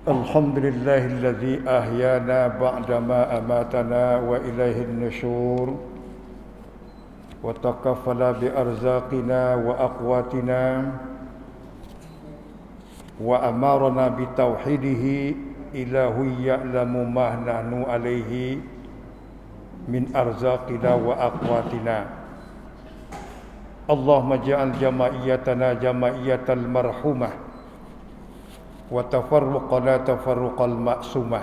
الحمد لله الذي أحيانا بعدما أماتنا وإليه النشور وتكفل بأرزاقنا وأقواتنا وأمرنا بتوحيده إله يعلم ما نحن عليه من أرزاقنا وأقواتنا اللهم اجعل جمعيتنا جمعية المرحومة وتفرقنا تفرق المعصومة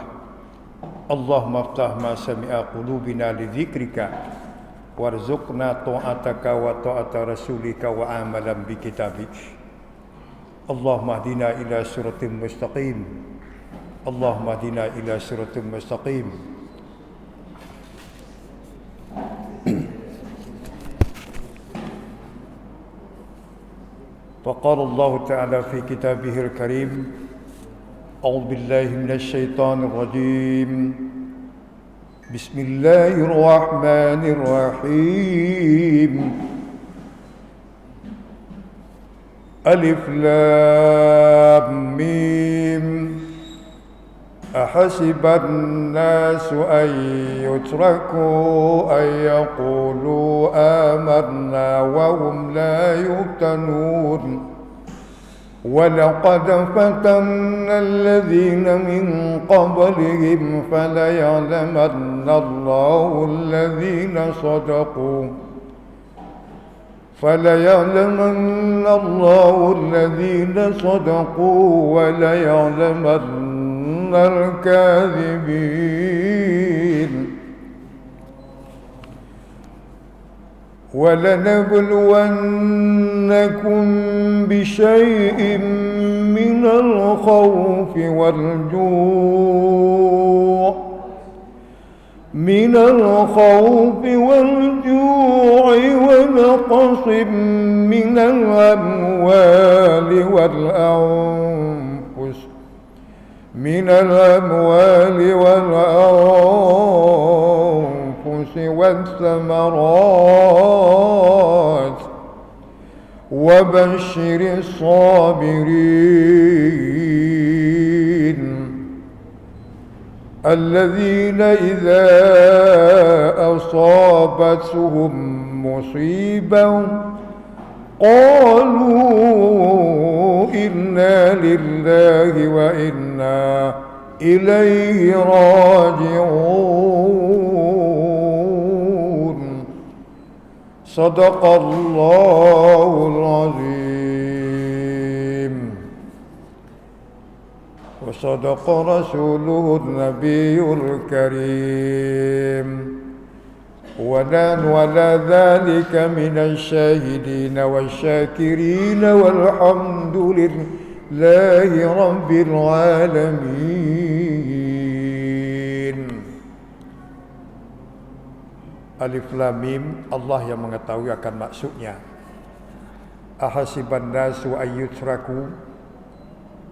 اللهم افتح ما سمع قلوبنا لذكرك وارزقنا طاعتك وطاعة رسولك وعملا بكتابك اللهم اهدنا إلى صراط مستقيم اللهم اهدنا إلى صراط مستقيم وقال الله تعالى في كتابه الكريم أعوذ بالله من الشيطان الرجيم بسم الله الرحمن الرحيم ألف لام ميم أحسب الناس أن يتركوا أن يقولوا آمنا وهم لا يفتنون ولقد فتنا الذين من قبلهم فليعلمن الله الذين صدقوا وليعلمن الكاذبين ولنبلونكم بشيء من الخوف والجوع ونقص من الأموال والأنفس والثمرات وبشر الصابرين الذين إذا أصابتهم مصيبة قالوا إنا لله وإنا إليه راجعون صدق الله العظيم وصدق رسوله النبي الكريم ونحن على ذلك من الشاهدين والشاكرين والحمد لله رب العالمين. Alif Lam Mim, Allah yang mengetahui akan maksudnya. Ahasiban nasu ayyutraku,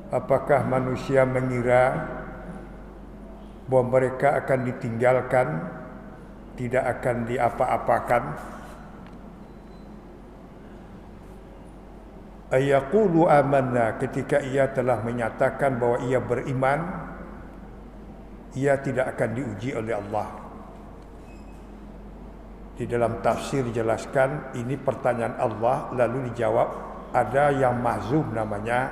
apakah manusia mengira bahwa mereka akan ditinggalkan, tidak akan diapa-apakan? Ayaqulu amanna, ketika ia telah menyatakan bahwa ia beriman, ia tidak akan diuji oleh Allah. Di dalam tafsir dijelaskan ini pertanyaan Allah, lalu dijawab ada yang mahzuf namanya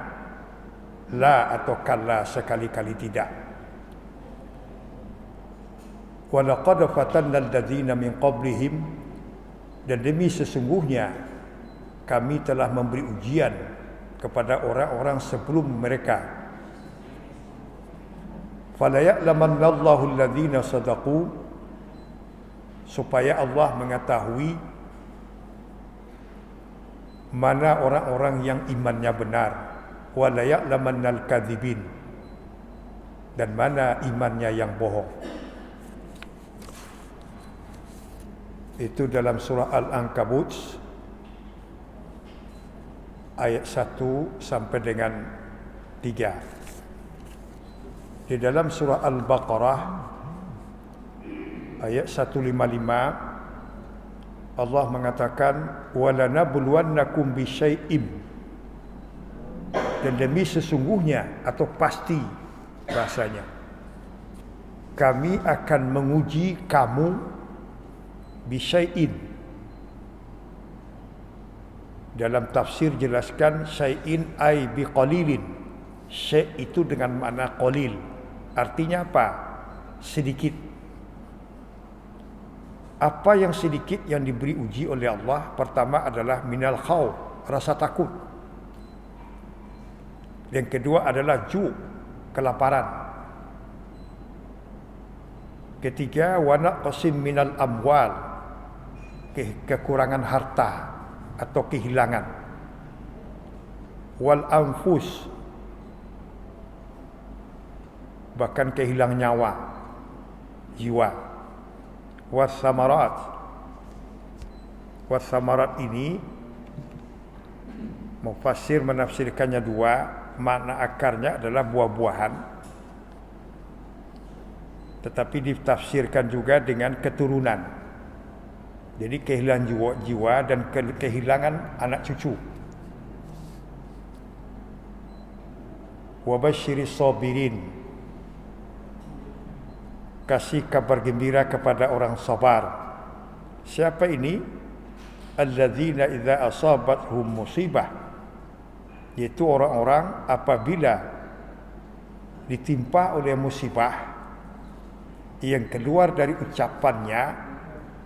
la atau kalla, sekali-kali tidak. Walaqad fatanna alladzina min qablihim, dan demi sesungguhnya kami telah memberi ujian kepada orang-orang sebelum mereka. Fala ya'lamanna Allahu alladzina sadaqu, supaya Allah mengetahui mana orang-orang yang imannya benar, wa la ya'lamannal kadzibin, dan mana imannya yang bohong. Itu dalam surah Al-Ankabut ayat 1 sampai dengan 3. Di dalam surah Al-Baqarah ayat 155 Allah mengatakan walanabluwannakum bisyai'im, dan demi sesungguhnya atau pasti bahasanya. Kami akan menguji kamu bisyai'in. Dalam tafsir jelaskan syai'in ay biqalilin. Syai' itu dengan makna qalil. Artinya apa? Sedikit. Apa yang sedikit yang diberi uji oleh Allah? Pertama adalah minal khauf, rasa takut. Yang kedua adalah ju', kelaparan. Ketiga, wa naqsim minal amwal, kekurangan harta atau kehilangan. Wal anfus, bahkan kehilangan nyawa, jiwa. Wassamarat, wassamarat ini mufassir menafsirkannya dua, makna akarnya adalah buah-buahan, tetapi ditafsirkan juga dengan keturunan. Jadi kehilangan jiwa dan kehilangan anak cucu. Wa basyiris sabirin, kasih kabar gembira kepada orang sabar. Siapa ini? Alladzina idza asabathum musibah, yaitu orang-orang apabila ditimpa oleh musibah, yang keluar dari ucapannya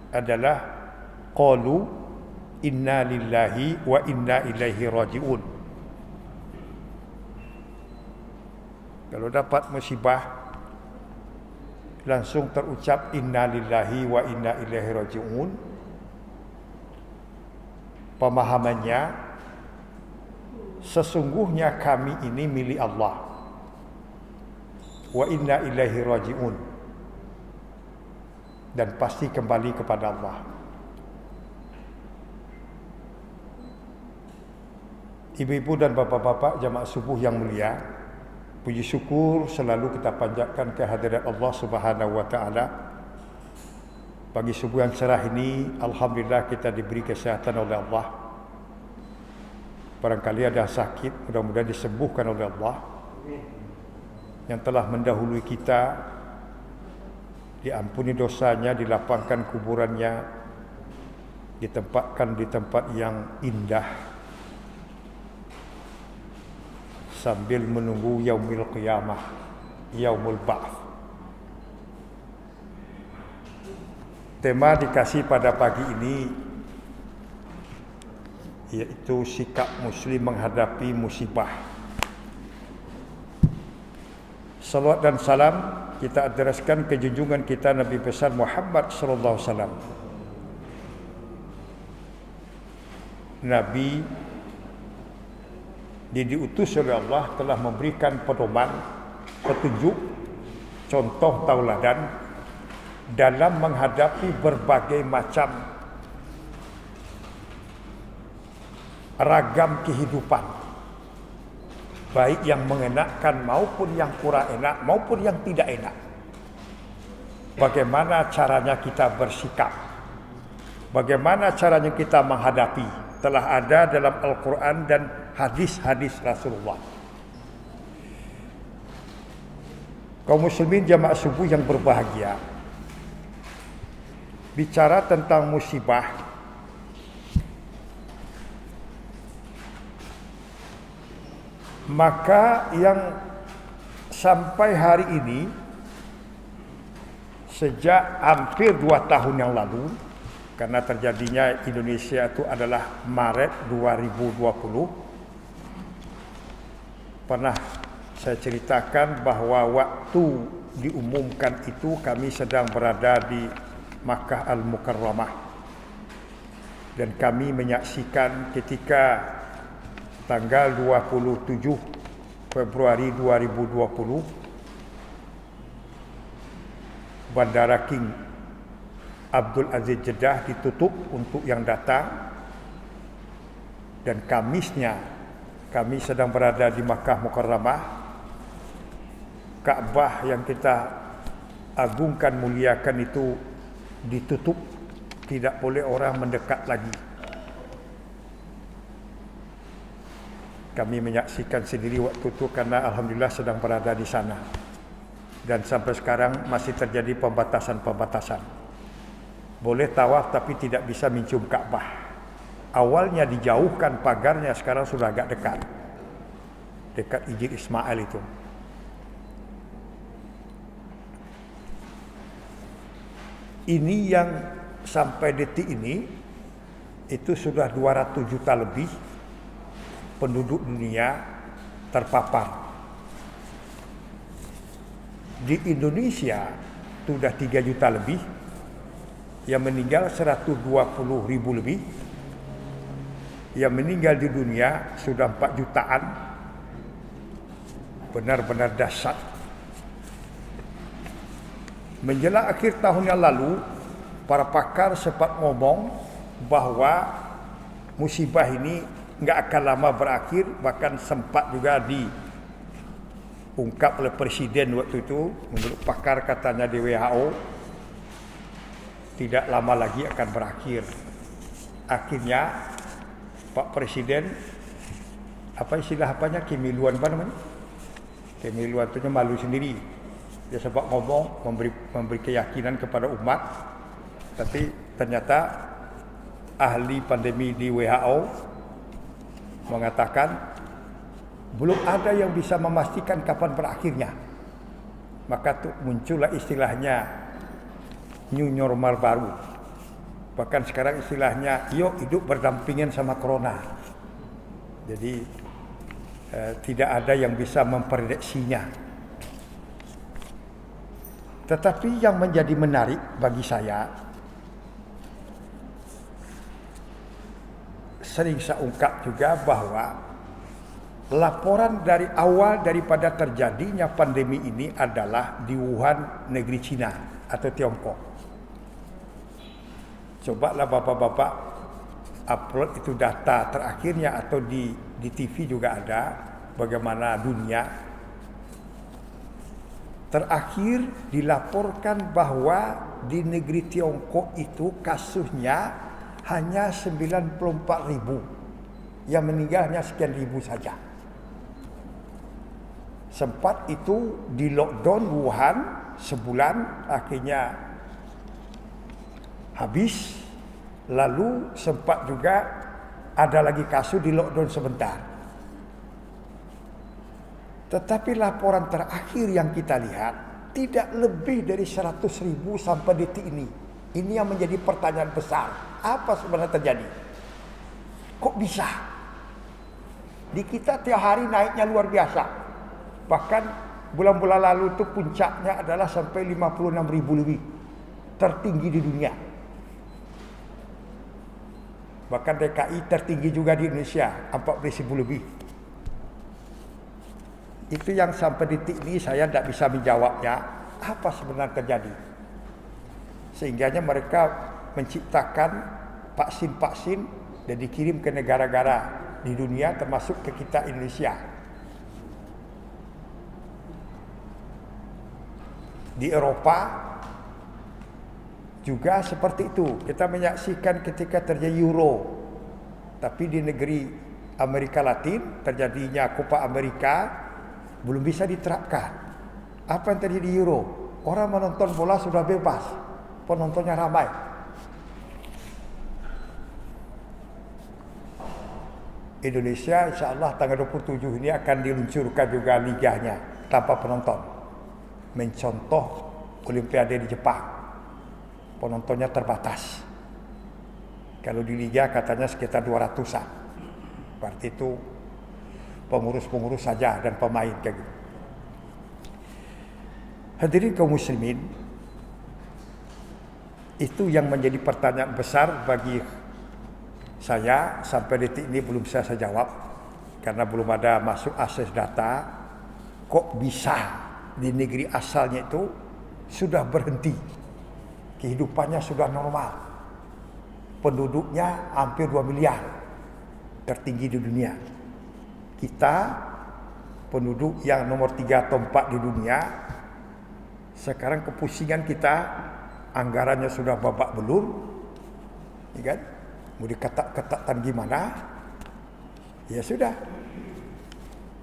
adalah qalu inna lillahi wa inna ilaihi raji'un. Kalau dapat musibah langsung terucap inna lillahi wa inna ilaihi raji'un. Pemahamannya, sesungguhnya kami ini milik Allah, wa inna ilaihi raji'un, dan pasti kembali kepada Allah. Ibu-ibu dan bapak-bapak jamaah subuh yang mulia, puji syukur selalu kita panjatkan kehadirat Allah Subhanahu wa taala. Pagi subuh yang cerah ini, alhamdulillah kita diberi kesehatan oleh Allah. Barangkali ada sakit, mudah-mudahan disembuhkan oleh Allah. Yang telah mendahului kita, diampuni dosanya, dilapangkan kuburannya, ditempatkan di tempat yang indah sambil menunggu yaumil qiyamah, yaumul ba'ts. Tema dikasih pada pagi ini yaitu sikap muslim menghadapi musibah. Salawat dan salam kita addreskan ke junjungan kita Nabi besar Muhammad sallallahu alaihi wasallam. Nabi diutus oleh Allah telah memberikan pedoman, petunjuk, contoh tauladan dalam menghadapi berbagai macam ragam kehidupan, baik yang mengenakkan maupun yang kurang enak maupun yang tidak enak. Bagaimana caranya kita bersikap, bagaimana caranya kita menghadapi, telah ada dalam Al-Quran dan hadis-hadis Rasulullah. Kaum muslimin jamaah subuh yang berbahagia, bicara tentang musibah, maka yang sampai hari ini, sejak hampir 2 tahun yang lalu, karena terjadinya Indonesia itu adalah Maret 2020, pernah saya ceritakan bahwa waktu diumumkan itu kami sedang berada di Makkah Al-Mukarramah, dan kami menyaksikan ketika tanggal 27 Februari 2020 Bandara King Abdul Aziz Jeddah ditutup untuk yang datang, dan Kamisnya kami sedang berada di Makkah Mukarramah. Ka'bah yang kita agungkan, muliakan itu ditutup, tidak boleh orang mendekat lagi. Kami menyaksikan sendiri waktu itu karena alhamdulillah sedang berada di sana. dan sampai sekarang masih terjadi pembatasan-pembatasan. Boleh tawaf tapi tidak bisa mencium Ka'bah. Awalnya dijauhkan pagarnya, sekarang sudah agak dekat. Dekat Hijr Ismail itu. Ini yang sampai detik ini itu sudah 200 juta lebih penduduk dunia terpapar. Di Indonesia sudah 3 juta lebih, yang meninggal 120 ribu lebih, yang meninggal di dunia sudah 4 jutaan. Benar-benar dahsyat. Menjelang akhir tahun yang lalu, para pakar sempat ngomong bahwa musibah ini nggak akan lama berakhir, bahkan sempat juga diungkap oleh Presiden waktu itu, menurut pakar katanya di WHO, tidak lama lagi akan berakhir. Akhirnya Pak Presiden, apanya, kemiluan apa namanya? Kemiluan itu malu sendiri. Dia sempat ngomong, memberi keyakinan kepada umat, tapi ternyata ahli pandemi di WHO mengatakan belum ada yang bisa memastikan kapan berakhirnya. Maka muncullah istilahnya new normal baru. Bahkan sekarang istilahnya yuk hidup berdampingan sama corona. Jadi tidak ada yang bisa memprediksinya. Tetapi yang menjadi menarik bagi saya, sering saya ungkap juga bahwa laporan dari awal daripada terjadinya pandemi ini adalah di Wuhan, negeri Cina atau Tiongkok. Cobalah bapak-bapak upload itu data terakhirnya, atau di TV juga ada bagaimana dunia. Terakhir dilaporkan bahwa di negeri Tiongkok itu kasusnya hanya 94.000, yang meninggalnya sekian ribu saja. Sempat itu di lockdown Wuhan sebulan, akhirnya habis. Lalu sempat juga ada lagi kasus di lockdown sebentar. Tetapi laporan terakhir yang kita lihat tidak lebih dari 100.000 sampai detik ini. Ini yang menjadi pertanyaan besar. Apa sebenarnya terjadi? Kok bisa? Di kita tiap hari naiknya luar biasa. Bahkan bulan-bulan lalu itu puncaknya adalah sampai 56.000 lebih. Tertinggi di dunia. Bahkan DKI tertinggi juga di Indonesia, 40.000 lebih. Itu yang sampai detik ini saya tidak bisa menjawabnya. Apa sebenarnya terjadi? Sehingganya mereka menciptakan vaksin-vaksin dan dikirim ke negara-negara di dunia, termasuk ke kita Indonesia. Di Eropa juga seperti itu. Kita menyaksikan ketika terjadi Euro. Tapi di negeri Amerika Latin terjadinya Copa Amerika belum bisa diterapkan. Apa yang terjadi di Euro? Orang menonton bola sudah bebas. Penontonnya ramai. Indonesia insya Allah tanggal 27 ini akan diluncurkan juga liganya tanpa penonton. Mencontoh Olimpiade di Jepang. Penontonnya terbatas. Kalau di liga katanya sekitar 200-an. Berarti itu pengurus-pengurus saja dan pemain kayak gitu. Hadirin kaum muslimin, itu yang menjadi pertanyaan besar bagi saya. Sampai detik ini belum saya jawab karena belum ada masuk akses data. Kok bisa di negeri asalnya itu sudah berhenti? Kehidupannya sudah normal. Penduduknya hampir 2 miliar. Tertinggi di dunia. Kita penduduk yang nomor 3 atau 4 di dunia. Sekarang kepusingan kita, anggarannya sudah babak belur. Ya kan? Mau diketat-ketatkan gimana? Ya sudah.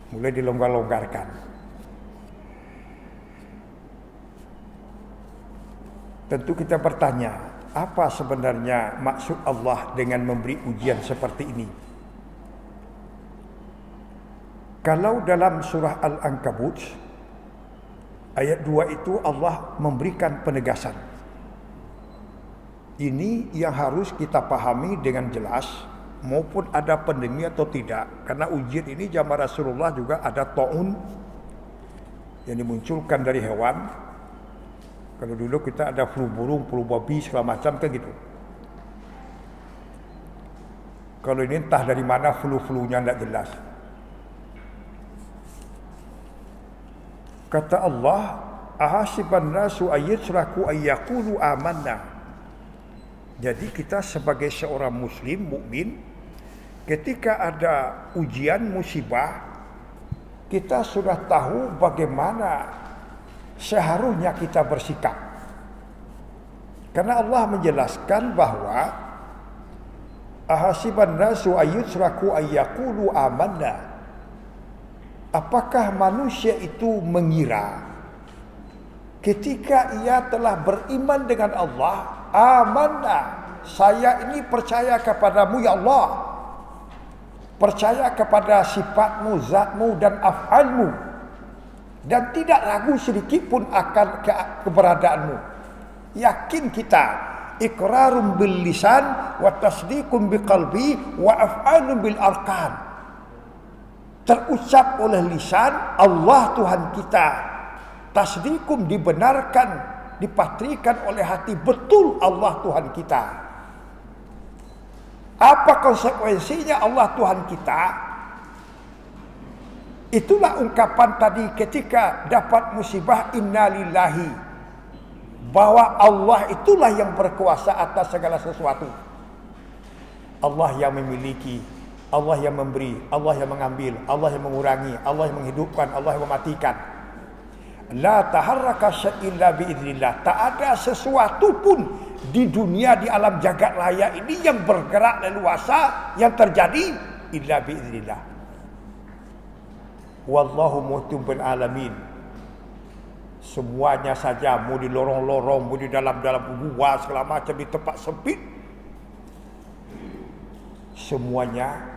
Mulai dilonggar-longgarkan. Tentu kita bertanya, apa sebenarnya maksud Allah dengan memberi ujian seperti ini? Kalau dalam surah Al-Ankabut ayat 2 itu Allah memberikan penegasan. Ini yang harus kita pahami dengan jelas, maupun ada pandemi atau tidak. Karena ujian ini zaman Rasulullah juga ada ta'un yang dimunculkan dari hewan. Kalau dulu kita ada flu burung, flu babi, segala macam kan gitu. Kalau ini entah dari mana flu-flunya tidak jelas. Kata Allah, ahasiban nasu ayyusraku ayyaqulu amanna. Jadi kita sebagai seorang muslim mukmin, ketika ada ujian musibah, kita sudah tahu bagaimana seharusnya kita bersikap. Karena Allah menjelaskan bahwa ahasiban nasu ayyusraku ayyaqulu amanna. Apakah manusia itu mengira ketika ia telah beriman dengan Allah, amanah, saya ini percaya kepadamu ya Allah, percaya kepada sifatmu, zatmu dan af'almu, dan tidak ragu sedikit pun akan keberadaanmu. Yakin kita, iqrarum bil lisan wa tasdiqum bil qalbi wa af'alun bil arkan. Terucap oleh lisan Allah Tuhan kita, tasdiqum dibenarkan, dipatrikan oleh hati, betul Allah Tuhan kita. Apa konsekuensinya Allah Tuhan kita? Itulah ungkapan tadi ketika dapat musibah, innalillahi, bahwa Allah itulah yang berkuasa atas segala sesuatu. Allah yang memiliki, Allah yang memberi, Allah yang mengambil, Allah yang mengurangi, Allah yang menghidupkan, Allah yang mematikan. La taharraka illa biidznillah. Tak ada sesuatu pun di dunia, di alam jagat raya ini yang bergerak leluasa, yang terjadi illa biidznillah. Wallahu muhtim bil alamin. Semuanya saja, mau di lorong-lorong, mau di dalam-dalam gua, segala macam, di tempat sempit, semuanya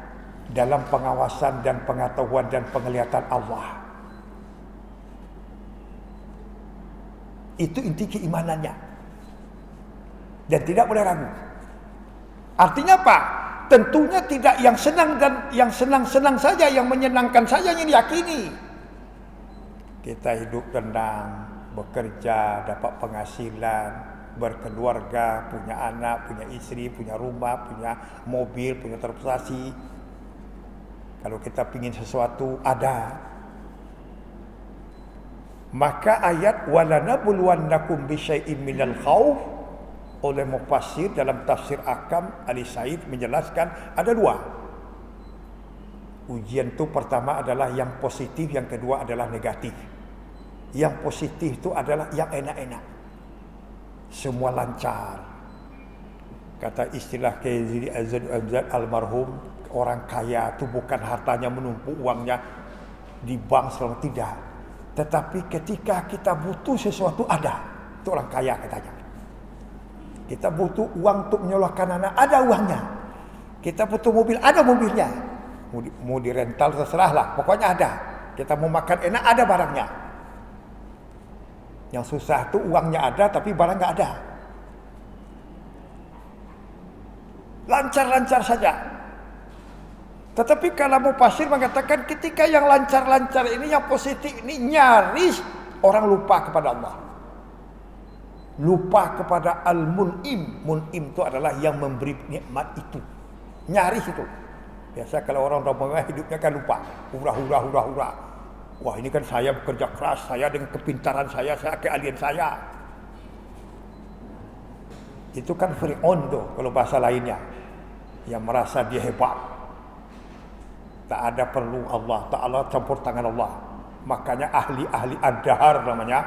dalam pengawasan dan pengetahuan dan penglihatan Allah. Itu inti keimanannya, dan tidak boleh ragu. Artinya apa? Tentunya tidak yang senang dan yang senang-senang saja, yang menyenangkan saja yang diyakini. Kita hidup tenang, bekerja, dapat penghasilan, berkeluarga, punya anak, punya istri, punya rumah, punya mobil, punya transportasi. Kalau kita ingin sesuatu ada, maka ayat walanabluwannakum bisyai'in minal khauf oleh mufassir dalam tafsir Akam Ali Said menjelaskan ada dua. Ujian itu pertama adalah yang positif, yang kedua adalah negatif. Yang positif itu adalah yang enak-enak, semua lancar. Kata istilah Khairi Azad almarhum, orang kaya itu bukan hartanya menumpuk, uangnya di bank selalu, tidak. Tetapi ketika kita butuh sesuatu ada, itu orang kaya katanya. Kita butuh uang untuk menyolahkan anak, ada uangnya. Kita butuh mobil, ada mobilnya. Mau dirental terserah lah, pokoknya ada. Kita mau makan enak, ada barangnya. Yang susah itu uangnya ada tapi barang nggak ada. Lancar-lancar saja. Tetapi kalau mufassir mengatakan ketika yang lancar-lancar ini, yang positif ini, nyaris orang lupa kepada Allah. Lupa kepada Al-Mun'im. Mun'im itu adalah yang memberi nikmat itu. Nyaris itu. Biasa kalau orang udah hidupnya kan lupa. Hurrah. Wah, ini kan saya bekerja keras, saya dengan kepintaran saya keahlian saya. Itu kan Fir'aun tuh kalau bahasa lainnya, yang merasa dia hebat. Tak ada perlu Allah, tak Allah campur tangan Allah. Makanya ahli-ahli ad-dahar namanya.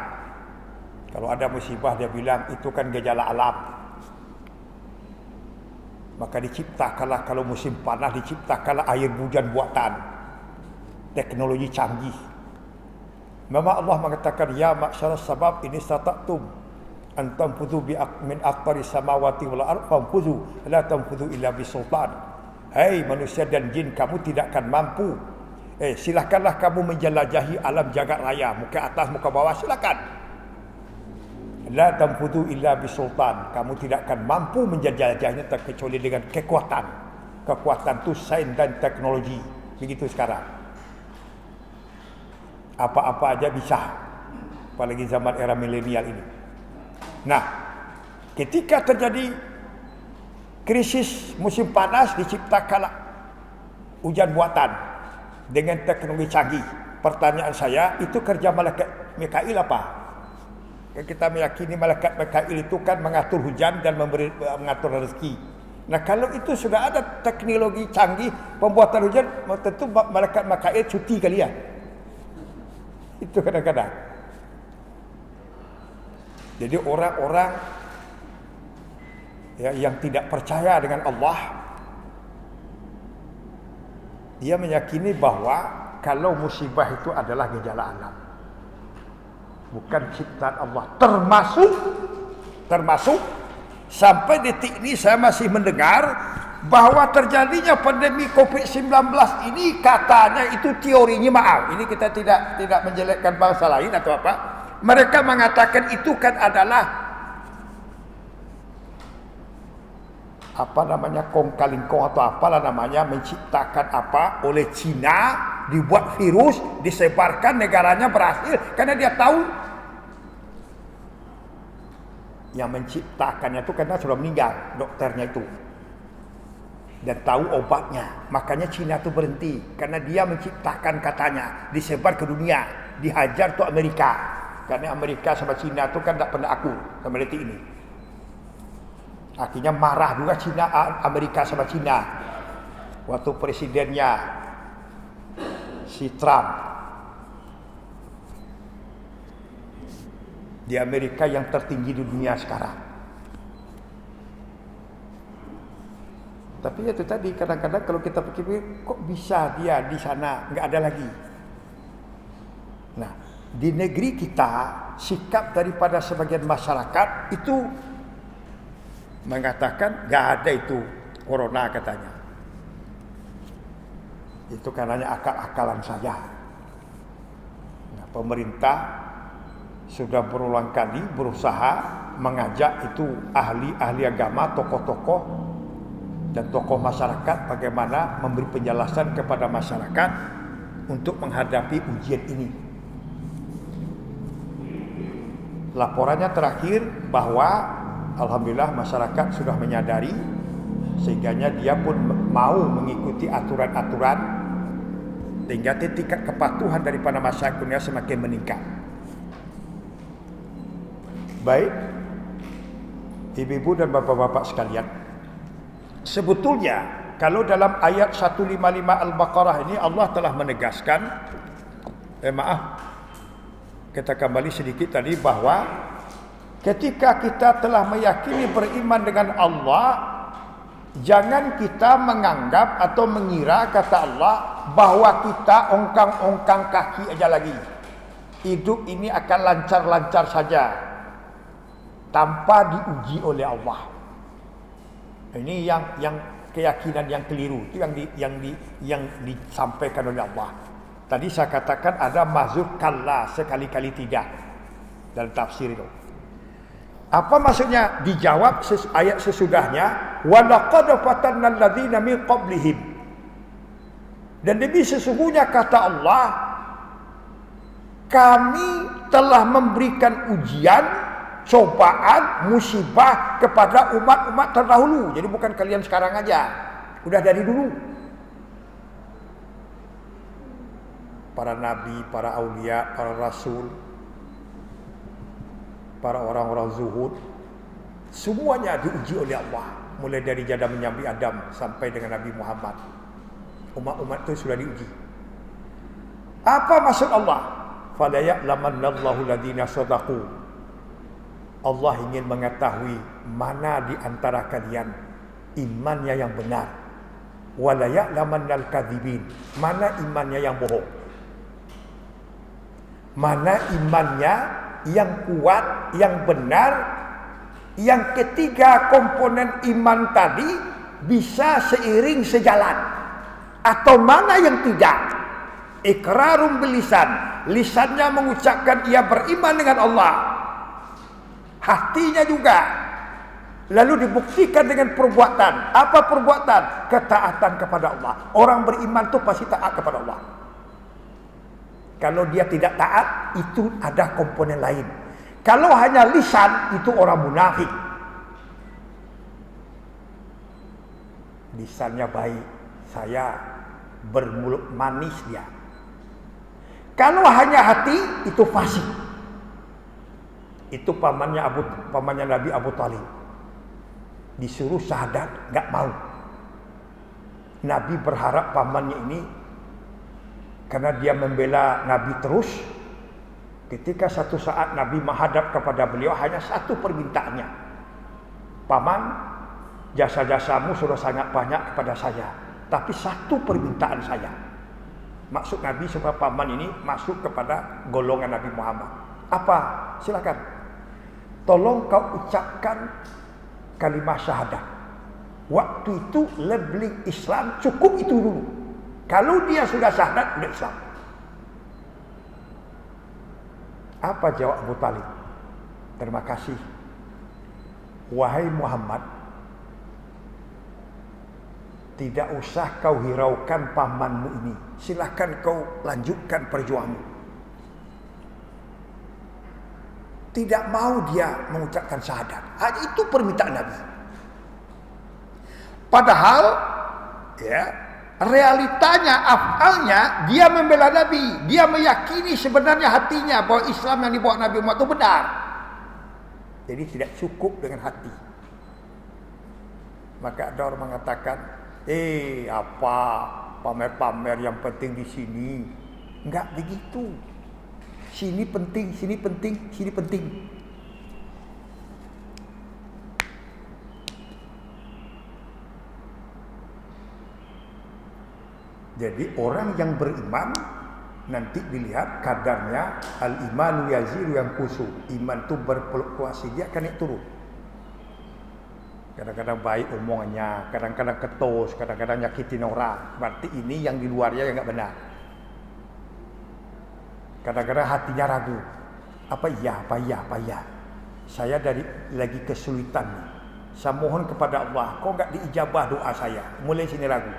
Kalau ada musibah dia bilang itu kan gejala alam. Maka diciptakanlah kalau musim panas, diciptakanlah air hujan buatan. Teknologi canggih. Memang Allah mengatakan ya ma'syaras sabab ini stata'tum an tanfudhu min aqtaris samawati wal ardh fanfudhu la tanfudhu illa bisultan. Hai manusia dan jin, kamu tidak akan mampu. Silakanlah kamu menjelajahi alam jagat raya, muka atas muka bawah, silakan. La tanfudhu illa bisultan. Kamu tidak akan mampu menjelajahinya terkecuali dengan kekuatan. Kekuatan itu sains dan teknologi. Begitu sekarang. Apa-apa aja bisa. Apalagi zaman era milenial ini. Nah, ketika terjadi krisis musim panas, diciptakanlah hujan buatan dengan teknologi canggih. Pertanyaan saya, itu kerja malaikat Mikail apa? Kita meyakini malaikat Mikail itu kan mengatur hujan dan mengatur rezeki. Nah, kalau itu sudah ada teknologi canggih pembuatan hujan, tentu malaikat Mikail cuti kali ya. Itu kadang-kadang. Jadi orang-orang yang tidak percaya dengan Allah, dia meyakini bahwa kalau musibah itu adalah gejala alam, bukan ciptaan Allah. Termasuk sampai detik ini saya masih mendengar bahwa terjadinya pandemi COVID-19 ini katanya itu teorinya, maaf, ini kita tidak menjelekkan bangsa lain atau apa. Mereka mengatakan itu kan adalah kong kaling kong atau apalah namanya, menciptakan apa oleh Cina, dibuat virus, disebarkan, negaranya berhasil karena dia tahu yang menciptakannya itu karena sudah meninggal dokternya itu dan tahu obatnya. Makanya Cina itu berhenti karena dia menciptakan, katanya disebar ke dunia, dihajar tuh Amerika. Karena Amerika sama Cina itu kan tak pernah akur sama detik ini. Akhirnya marah juga Amerika sama Cina. Waktu presidennya si Trump di Amerika yang tertinggi di dunia sekarang. Tapi itu tadi, kadang-kadang kalau kita pikir, kok bisa dia di sana nggak ada lagi. Nah, di negeri kita, sikap daripada sebagian masyarakat itu mengatakan nggak ada itu corona katanya. Itu karenanya akal-akalan saja. Nah, pemerintah sudah berulang kali berusaha mengajak itu ahli-ahli agama, tokoh-tokoh dan tokoh masyarakat bagaimana memberi penjelasan kepada masyarakat untuk menghadapi ujian ini. Laporannya terakhir bahwa alhamdulillah masyarakat sudah menyadari, sehingganya dia pun mau mengikuti aturan-aturan, sehingga tingkat kepatuhan daripada masyarakat dunia semakin meningkat. Baik, ibu-ibu dan bapak-bapak sekalian, sebetulnya kalau dalam ayat 155 Al-Baqarah ini Allah telah menegaskan, kita kembali sedikit tadi, bahwa ketika kita telah meyakini beriman dengan Allah, jangan kita menganggap atau mengira, kata Allah, bahwa kita ongkang-ongkang kaki aja lagi. Hidup ini akan lancar-lancar saja tanpa diuji oleh Allah. Ini yang keyakinan yang keliru, itu yang disampaikan oleh Allah. Tadi saya katakan ada mazhur kalla, sekali-kali tidak, dalam tafsir itu. Apa maksudnya? Dijawab ayat sesudahnya, wa laqad fatanna alladziina min qablihim. Dan demi sesungguhnya, kata Allah, kami telah memberikan ujian, cobaan, musibah kepada umat-umat terdahulu. Jadi bukan kalian sekarang aja, udah dari dulu. Para nabi, para aulia, para rasul, para orang-orang zuhud, semuanya diuji oleh Allah. Mulai dari Adam menyambi Adam sampai dengan Nabi Muhammad, umat-umat itu sudah diuji. Apa maksud Allah? Fala ya'lamannallahu alladziina shadaqu. Allah ingin mengetahui mana di antara kalian imannya yang benar. Wala ya'lamannal kadzibin, mana imannya yang bohong. Mana imannya yang kuat, yang benar, Yang ketiga komponen iman tadi bisa seiring sejalan. Atau mana yang tidak? Iqrarum bilisan. Lisannya mengucapkan ia beriman dengan Allah. Hatinya juga. Lalu dibuktikan dengan perbuatan. Apa perbuatan? Ketaatan kepada Allah. Orang beriman itu pasti taat kepada Allah. Kalau dia tidak taat, itu ada komponen lain. Kalau hanya lisan, itu orang munafik. Lisannya baik, saya bermulut manis dia. Kalau hanya hati, itu fasik. Itu pamannya Nabi Abu Talib. Disuruh syahadat, nggak mau. Nabi berharap pamannya ini, karena dia membela Nabi terus. Ketika satu saat Nabi menghadap kepada beliau, hanya satu permintaannya. Paman, jasa-jasamu sudah sangat banyak kepada saya, tapi satu permintaan saya. Maksud Nabi supaya paman ini masuk kepada golongan Nabi Muhammad. Apa? Silakan. Tolong kau ucapkan kalimat syahadat. Waktu itu labeling Islam cukup itu dulu. Kalau dia sudah syahadat, sudah Islam. Apa jawab Abu Talib? Terima kasih. Wahai Muhammad, tidak usah kau hiraukan pamanmu ini. Silakan kau lanjutkan perjuanganmu. Tidak mau dia mengucapkan syahadat. Itu permintaan Nabi. Padahal, ya, realitanya, afalnya, dia membela Nabi. Dia meyakini sebenarnya hatinya bahwa Islam yang dibawa Nabi Muhammad itu benar. Jadi tidak cukup dengan hati. Maka ada orang mengatakan, apa pamer-pamer yang penting di sini? Enggak begitu. Sini penting, sini penting, sini penting. Jadi orang yang beriman nanti dilihat kadarnya al-imanu yazidu yang kusu. Iman itu berfluktuasi, dia akan naik turun. Kadang-kadang baik omongannya, kadang-kadang ketos, kadang-kadang nyakitin orang. Berarti ini yang di luarnya yang enggak benar. Kadang-kadang hatinya ragu. Apa iya. Saya lagi kesulitan nih. Saya mohon kepada Allah, kok enggak diijabah doa saya? Mulai sini ragu.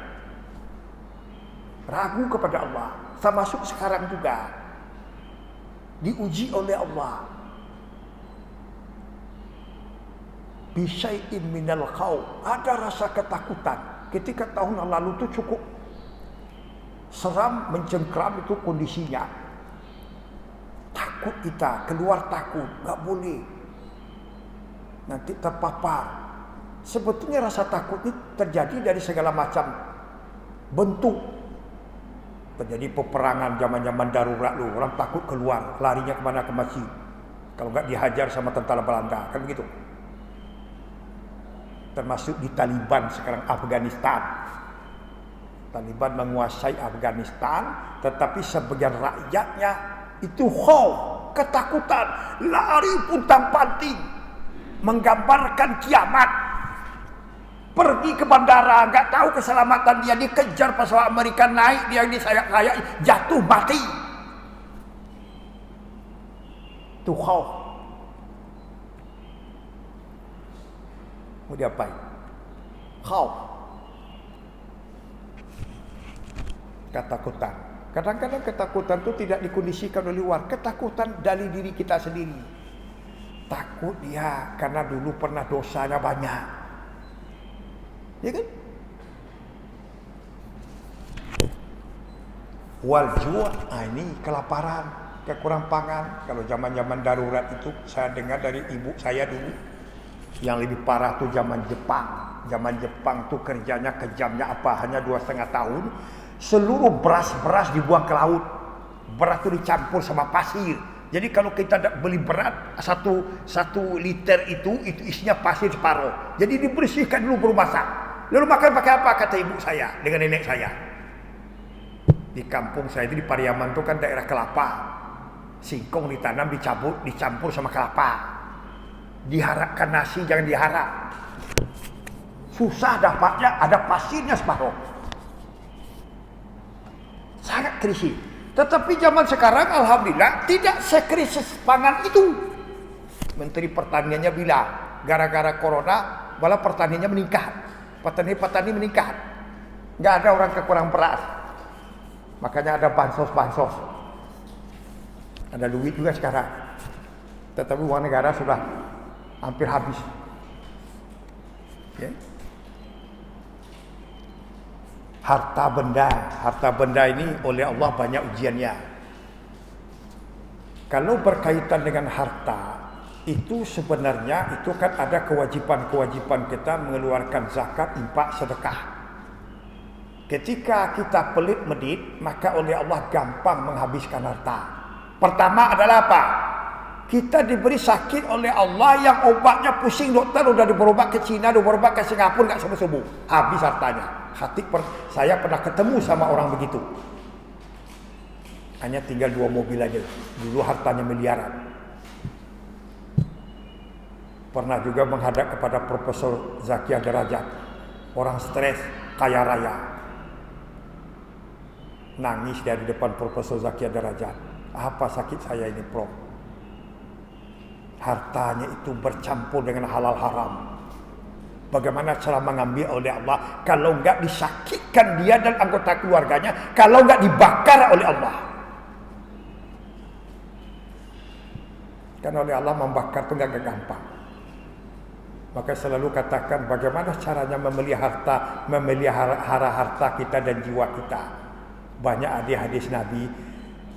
Ragu kepada Allah. Termasuk sekarang juga. Diuji oleh Allah. Bisyai'in minal khawf. Ada rasa ketakutan. Ketika tahun lalu itu cukup seram, mencengkram itu kondisinya. Takut kita, keluar takut, nggak boleh. Nanti terpapar. Sebetulnya rasa takut ini terjadi dari segala macam bentuk. Terjadi peperangan zaman-zaman darurat lu, orang takut keluar, larinya kemana, ke masjid. Kalau nggak dihajar sama tentara Belanda, kan begitu. Termasuk di Taliban sekarang, Afghanistan. Taliban menguasai Afghanistan, tetapi sebagian rakyatnya itu khauf, ketakutan, lari puntang-panting, menggambarkan kiamat. Pergi ke bandara, nggak tahu keselamatan dia, dikejar pesawat Amerika, naik dia disayat-sayat, jatuh mati. Itu khauf. Mau diapain? Khauf. Ketakutan. Kadang-kadang ketakutan itu tidak dikondisikan oleh luar. Ketakutan dari diri kita sendiri. Takut dia karena dulu pernah dosanya banyak. Ya kan? Wal-ju', ini kelaparan, kekurangan pangan. Kalau zaman-zaman darurat itu saya dengar dari ibu saya dulu, yang lebih parah tuh zaman Jepang. Zaman Jepang tuh kerjanya kejamnya apa? Hanya 2,5 tahun. Seluruh beras-beras dibuang ke laut. Beras itu dicampur sama pasir. Jadi kalau kita beli beras satu liter itu isinya pasir separuh. Jadi dibersihkan dulu baru masak. Lalu makan pakai apa? Kata ibu saya dengan nenek saya. Di kampung saya itu di Pariaman itu kan daerah kelapa. Singkong ditanam, dicampur sama kelapa. Diharapkan nasi jangan diharap. Susah dapatnya, ada pasirnya separuh. Sangat krisis. Tetapi zaman sekarang alhamdulillah tidak sekrisis pangan itu. Menteri Pertaniannya bilang, gara-gara corona malah pertaniannya meningkat. Petani-petani meningkat. Nggak ada orang kekurangan beras. Makanya ada bansos-bansos. Ada duit juga sekarang. Tetapi uang negara sudah hampir habis. Ya. Harta benda ini oleh Allah banyak ujiannya. Kalau berkaitan dengan harta, itu sebenarnya itu kan ada kewajiban-kewajiban kita mengeluarkan zakat, infak, sedekah. Ketika kita pelit medit, maka oleh Allah gampang menghabiskan harta. Pertama adalah apa? Kita diberi sakit oleh Allah yang obatnya pusing dokter, udah berobat ke Cina, udah berobat ke Singapura, nggak sembuh-sembuh, habis hartanya. Saya pernah ketemu sama orang begitu. Hanya tinggal 2 mobil aja. Dulu hartanya miliaran. Pernah juga menghadap kepada Profesor Zakia Derajat. Orang stres, kaya raya. Nangis dia di depan Profesor Zakia Derajat. Apa sakit saya ini, Prof? Hartanya itu bercampur dengan halal haram. Bagaimana cara mengambil oleh Allah kalau enggak disakitkan dia dan anggota keluarganya, kalau enggak dibakar oleh Allah. Karena oleh Allah membakar itu enggak gampang. Maka selalu katakan bagaimana caranya memelihara harta kita dan jiwa kita. Banyak hadis Nabi,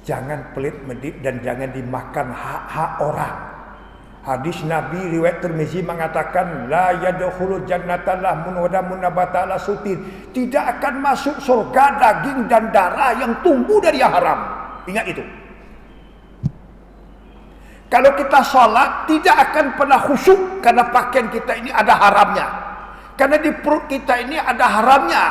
jangan pelit medit dan jangan dimakan hak-hak orang. Hadis Nabi riwayat Tirmizi mengatakan la yadkhulul jannata lahmun wa damun nabata ala sutin. Tidak akan masuk surga daging dan darah yang tumbuh dari yang haram. Ingat itu. Kalau kita sholat tidak akan pernah khusyuk karena pakaian kita ini ada haramnya. Karena di perut kita ini ada haramnya.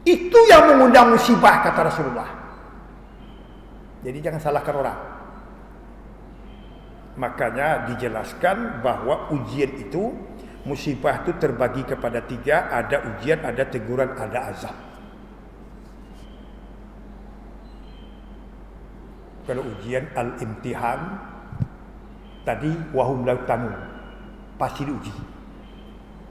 Itu yang mengundang musibah kata Rasulullah. Jadi jangan salahkan orang. Makanya dijelaskan bahwa ujian itu, musibah itu terbagi kepada 3. Ada ujian, ada teguran, ada azab. Kalau ujian al-imtihan tadi wahum lautanun, pasti diuji.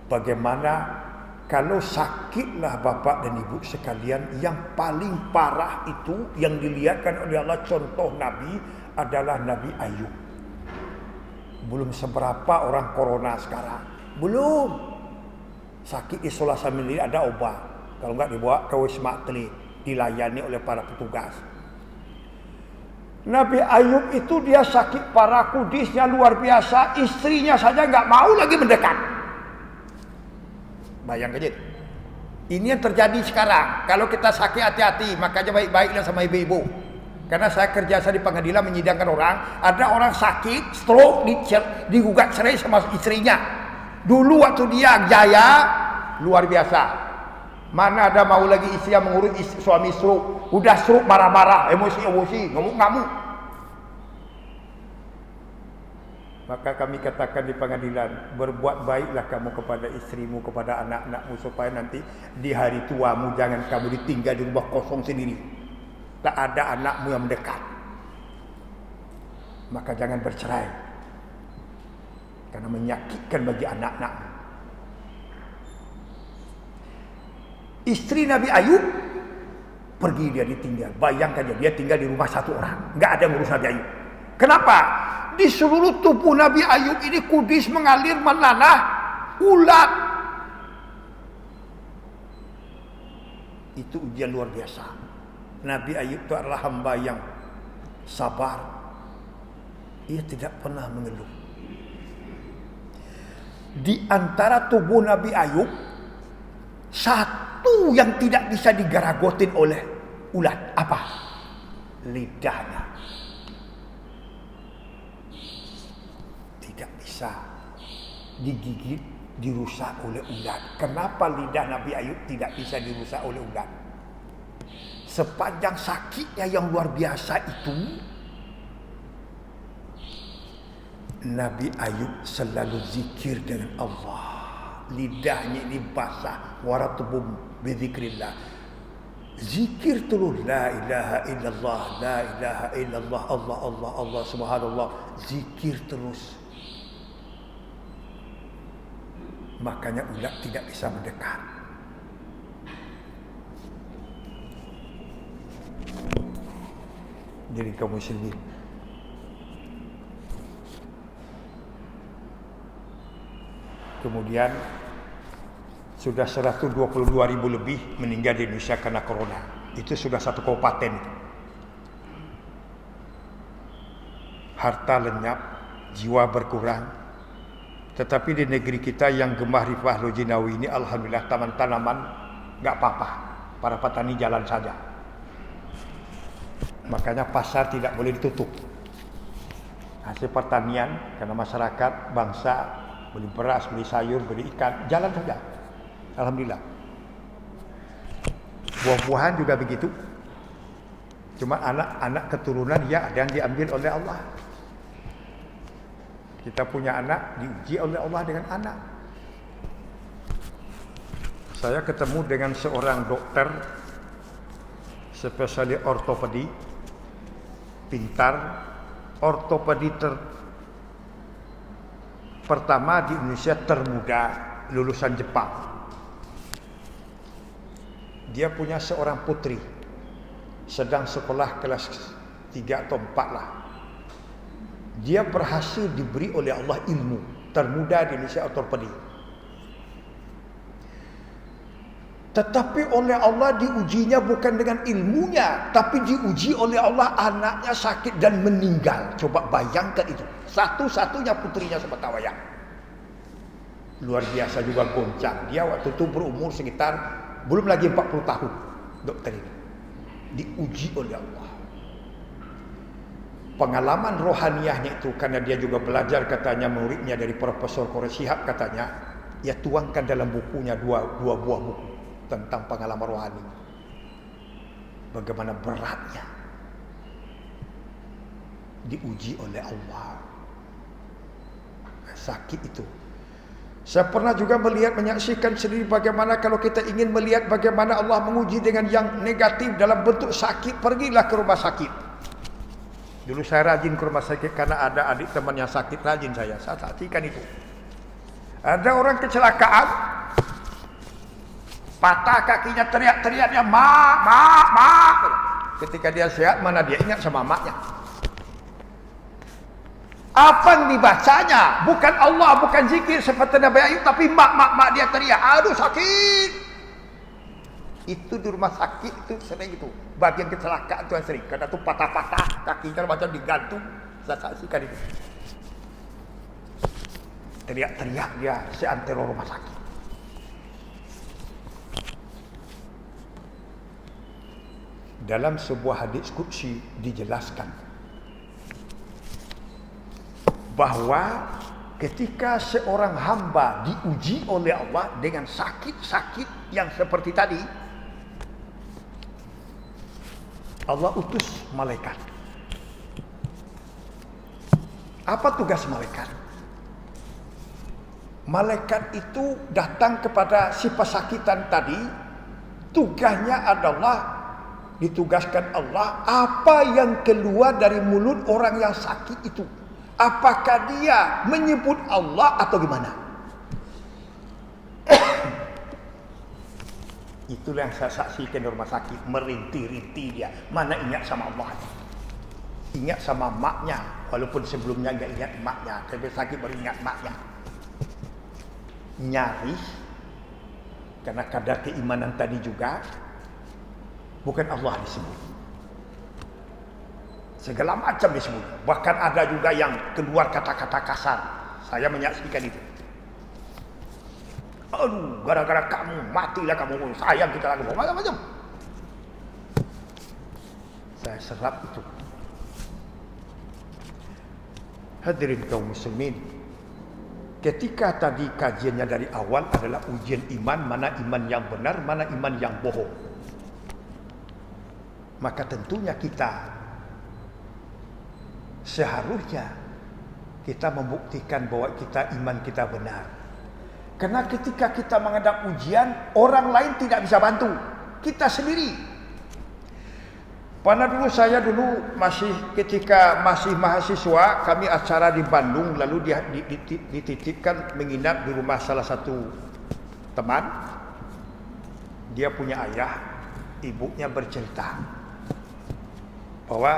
Bagaimana kalau sakitlah bapak dan ibu sekalian, yang paling parah itu yang dilihatkan oleh Allah contoh Nabi adalah Nabi Ayub. Belum seberapa orang corona sekarang. Belum. Sakit isolasi mandiri ada obat. Kalau enggak dibawa ke Wisma Atlet, dilayani oleh para petugas. Nabi Ayub itu dia sakit parah, kudisnya luar biasa, istrinya saja enggak mau lagi mendekat. Bayangkan aja. Ini yang terjadi sekarang. Kalau kita sakit hati-hati, makanya baik-baiklah sama ibu-ibu. Karena saya kerja di pengadilan menyidangkan orang, ada orang sakit, stroke, digugat cerai sama istrinya. Dulu waktu dia jaya, luar biasa. Mana ada mau lagi istri yang mengurus suami stroke. Udah stroke marah-marah, emosi-emosi, ngamuk-ngamuk. Maka kami katakan di pengadilan, berbuat baiklah kamu kepada istrimu, kepada anak-anakmu, supaya nanti di hari tuamu jangan kamu ditinggal di rumah kosong sendiri. Tak ada anakmu yang mendekat. Maka jangan bercerai. Karena menyakitkan bagi anak-anak. Istri Nabi Ayub pergi, dia ditinggal. Bayangkan dia tinggal di rumah 1 orang. Enggak ada yang ngurus Nabi Ayub. Kenapa? Di seluruh tubuh Nabi Ayub ini kudis mengalir menanah ulat. Itu ujian luar biasa. Nabi Ayub itu adalah hamba yang sabar. Ia tidak pernah mengeluh. Di antara tubuh Nabi Ayub, satu yang tidak bisa digaragotin oleh ulat. Apa? Lidahnya. Tidak bisa digigit, dirusak oleh ulat. Kenapa lidah Nabi Ayub tidak bisa dirusak oleh ulat? sepanjang sakitnya yang luar biasa itu, Nabi Ayub selalu zikir dengan Allah. Lidahnya ini basah, waratubum bizikrillah. Zikir terus, la ilaha illallah, la ilaha illallah, Allah Allah Allah subhanallah. Zikir terus. Makanya ulat tidak bisa mendekat. Jadi kaum muslimin, kemudian sudah 122.000 lebih meninggal di Indonesia karena corona. Itu sudah satu kabupaten. Harta lenyap, jiwa berkurang. Tetapi di negeri kita yang gemah rifah Lojinawi ini, alhamdulillah taman tanaman nggak apa-apa. Para petani jalan saja. Makanya pasar tidak boleh ditutup. Hasil pertanian karena masyarakat bangsa beli beras, beli sayur, beli ikan, jalan saja. Alhamdulillah. Buah-buahan juga begitu. Cuma anak-anak keturunan ya ada yang diambil oleh Allah. Kita punya anak, diuji oleh Allah dengan anak. Saya ketemu dengan seorang dokter spesialis ortopedi, pintar, ortopedi pertama di Indonesia, termuda, lulusan Jepang. Dia punya seorang putri, sedang sekolah kelas 3 atau 4 lah. Dia berhasil diberi oleh Allah ilmu, termuda di Indonesia ortopedi. Tetapi oleh Allah diujinya bukan dengan ilmunya, tapi diuji oleh Allah anaknya sakit dan meninggal. Coba bayangkan itu. Satu-satunya putrinya sepatawayang. Luar biasa juga goncang. Dia waktu itu berumur sekitar belum lagi 40 tahun. Dokter ini diuji oleh Allah. Pengalaman rohaniahnya itu, karena dia juga belajar katanya muridnya dari Profesor Quraish Shihab, katanya ya tuangkan dalam bukunya dua buah buku tentang pengalaman rohani. Bagaimana beratnya diuji oleh Allah. Sakit itu. Saya pernah juga menyaksikan sendiri bagaimana kalau kita ingin melihat bagaimana Allah menguji dengan yang negatif dalam bentuk sakit, pergilah ke rumah sakit. Dulu saya rajin ke rumah sakit karena ada adik teman yang sakit, rajin saya saksikan itu. Ada orang kecelakaan, patah kakinya, teriak-teriaknya mak. Ketika dia sehat, mana dia ingat sama maknya. Apa yang dibacanya? Bukan Allah, bukan zikir seperti Nabi Ayub, tapi mak dia teriak, aduh sakit. Itu di rumah sakit itu sering itu. Bagian kecelakaan itu yang sering. Karena itu patah-patah, kakinya macam digantung. Saya saksikan itu. Teriak-teriak dia seantero rumah sakit. Dalam sebuah hadis qudsi dijelaskan bahwa ketika seorang hamba diuji oleh Allah dengan sakit-sakit yang seperti tadi, Allah utus malaikat. Apa tugas malaikat? Malaikat itu datang kepada si pesakitan tadi. Tugasnya adalah ditugaskan Allah, apa yang keluar dari mulut orang yang sakit itu, apakah dia menyebut Allah atau gimana? Itulah yang saya saksikan di rumah sakit. Merintih-rintih dia. Mana ingat sama Allah, ingat sama maknya. Walaupun sebelumnya enggak ingat maknya, tapi sakit baru ingat maknya. Nyaris karena kadar keimanan tadi juga, bukan Allah disebut, segala macam disebut. Bahkan ada juga yang keluar kata-kata kasar. Saya menyaksikan itu. Aduh, gara-gara kamu matilah kamu, sayang kita lagi, macam-macam. Saya serap itu. Hadirin kaum muslimin, ketika tadi kajiannya dari awal adalah ujian iman, mana iman yang benar, mana iman yang bohong. maka tentunya kita seharusnya kita membuktikan bahwa iman kita benar. Karena ketika kita menghadap ujian, orang lain tidak bisa bantu, kita sendiri. Pada saya dulu ketika masih mahasiswa, kami acara di Bandung, lalu dititipkan menginap di rumah salah satu teman. Dia punya ayah, ibunya bercerita bahwa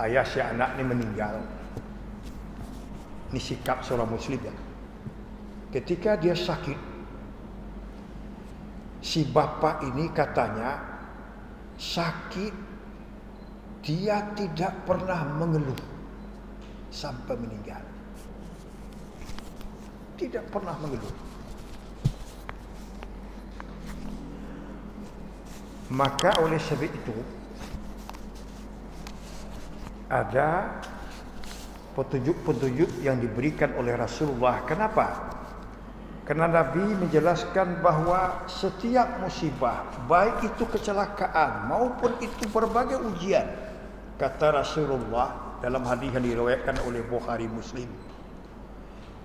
ayah si anak ini meninggal. Ini sikap seorang muslim ya. Ketika dia sakit, si bapak ini katanya sakit, dia tidak pernah mengeluh sampai meninggal. Tidak pernah mengeluh. Maka oleh sebab itu ada petunjuk-petunjuk yang diberikan oleh Rasulullah. Kenapa? Karena Nabi menjelaskan bahwa setiap musibah, baik itu kecelakaan maupun itu berbagai ujian, kata Rasulullah dalam hadis yang diriwayatkan oleh Bukhari Muslim,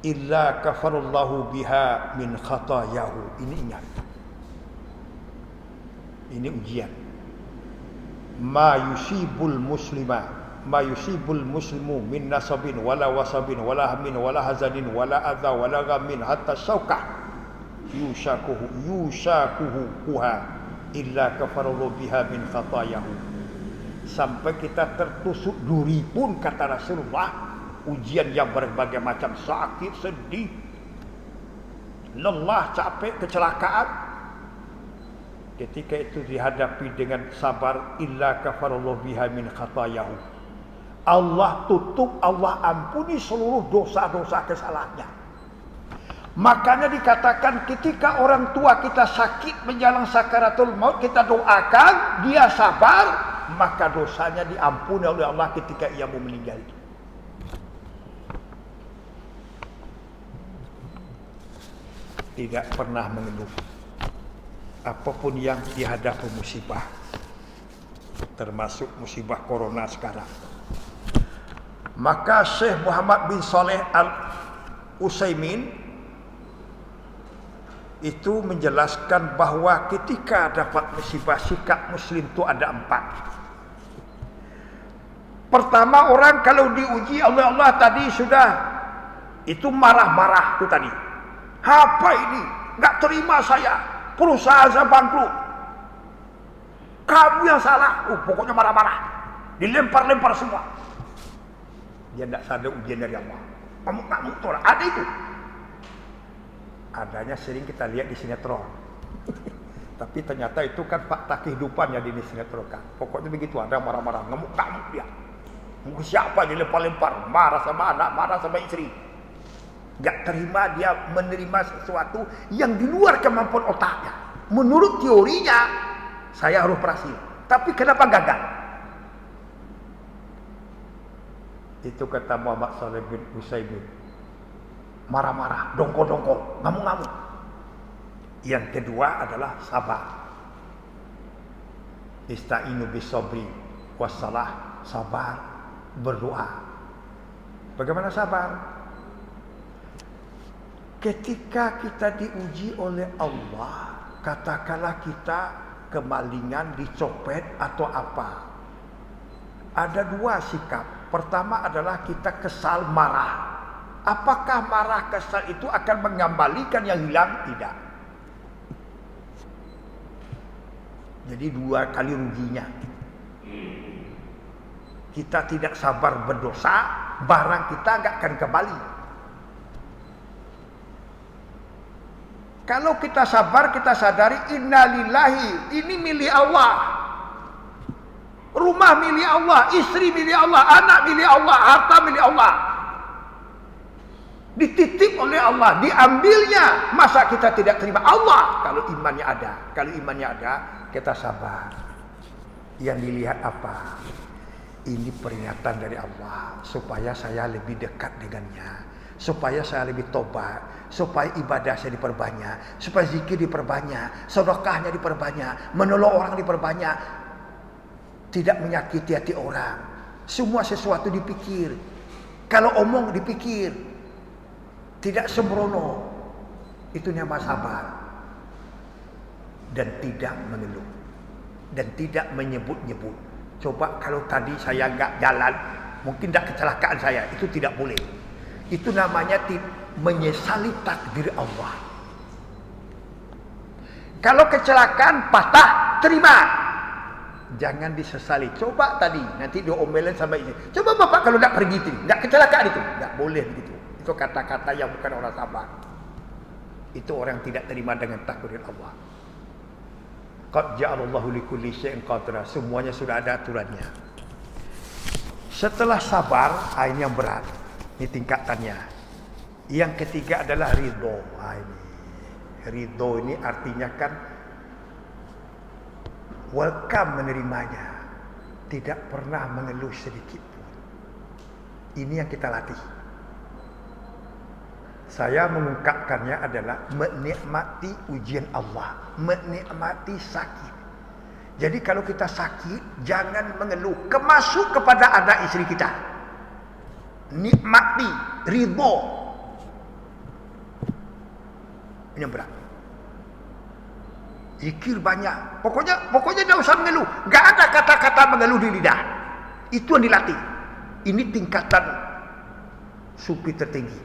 illa kafarallahu biha min khatayahu. Ini ingat, ini ujian. Ma yusibul muslimu min nasabin wala wasabin wala hamin wala hazanin wala adha wala ghamin hatta syauqah yushakuha illa kafarallahu biha min khatayahu. Sampai kita tertusuk duri pun, kata Rasulullah, ujian yang berbagai macam, sakit, sedih, lelah, capek, kecelakaan, ketika itu dihadapi dengan sabar, illa kafarallahu biha min khatayahu. Allah tutup, Allah ampuni seluruh dosa-dosa kesalahannya. Makanya dikatakan ketika orang tua kita sakit menjelang sakaratul maut, kita doakan, dia sabar, maka dosanya diampuni oleh Allah ketika ia mau meninggal. Tidak pernah mengeluh apapun yang dihadapi musibah, termasuk musibah corona sekarang. Maka Syekh Muhammad bin Saleh Al-Utsaimin itu menjelaskan bahwa ketika dapat musibah, sikap muslim itu ada 4. Pertama, orang kalau diuji oleh Allah tadi sudah itu marah-marah itu tadi. Apa ini? Enggak terima saya. Perusahaan saya bangkrut. Kamu yang salah. Pokoknya marah-marah. Dilempar-lempar semua. Dia tidak sadar ujian dari Allah. Kamu tolak. Ada itu. Adanya sering kita lihat di sinetron. Tapi ternyata itu kan fakta kehidupan yang di sinetron kan. Pokoknya begitu, ada marah-marah, ngamuk-ngamuk dia. Siapa dilempar-lempar, marah sama anak, marah sama istri. Gak terima, dia menerima sesuatu yang di luar kemampuan otaknya. Menurut teorinya, saya harus berhasil. Tapi kenapa gagal? Itu kata Muhammad Saleh bin Utsaimin. Marah-marah, dongkol-dongkol, ngamuk-ngamuk. Yang kedua adalah sabar. Ista'inu bis-sabri wassalah, sabar, berdoa. Bagaimana sabar? Ketika kita diuji oleh Allah, katakanlah kita kemalingan, dicopet atau apa. Ada 2 sikap. Pertama adalah kita kesal, marah. Apakah marah, kesal itu akan mengembalikan yang hilang? Tidak. Jadi 2 kali ruginya. Kita tidak sabar berdosa, barang kita enggak akan kembali. Kalau kita sabar, kita sadari innalillahi, ini milik Allah. Rumah milik Allah, istri milik Allah, anak milik Allah, harta milik Allah. Dititip oleh Allah, diambilnya. Masa kita tidak terima Allah? Kalau imannya ada. Kalau imannya ada, kita sabar. Yang dilihat apa? Ini peringatan dari Allah supaya saya lebih dekat dengannya, supaya saya lebih tobat, supaya ibadah saya diperbanyak, supaya zikir diperbanyak, sedekahnya diperbanyak, menolong orang diperbanyak. tidak menyakiti hati orang. Semua sesuatu dipikir. Kalau omong dipikir, tidak sembrono. Itu nama sabar. Dan tidak mengeluh. Dan tidak menyebut-nyebut. Coba kalau tadi saya nggak jalan, mungkin tidak kecelakaan saya. Itu tidak boleh. Itu namanya menyesali takdir Allah. Kalau kecelakaan patah, terima. Jangan disesali. Coba tadi, nanti diomelin sama ini. Coba bapak kalau tidak pergi itu, tidak kecelakaan itu. Tidak boleh begitu. Itu kata-kata yang bukan orang sabar. Itu orang tidak terima dengan takdir Allah. Qad ja'alallahu likulli syai'in qadra. Semuanya sudah ada aturannya. Setelah sabar, ini yang berat. Ini tingkatannya. Yang ketiga adalah ridho. Ini. Ridho ini artinya kan welcome menerimanya. Tidak pernah mengeluh sedikit pun. Ini yang kita latih. Saya mengungkapkannya adalah menikmati ujian Allah. Menikmati sakit. Jadi kalau kita sakit, jangan mengeluh. Kemasuk kepada anak istri kita. Nikmati, ridho. Ini yang berat. Zikir banyak. Pokoknya tidak usah mengeluh. Gak ada kata-kata mengeluh di lidah. Itu yang dilatih. Ini tingkatan sufi tertinggi.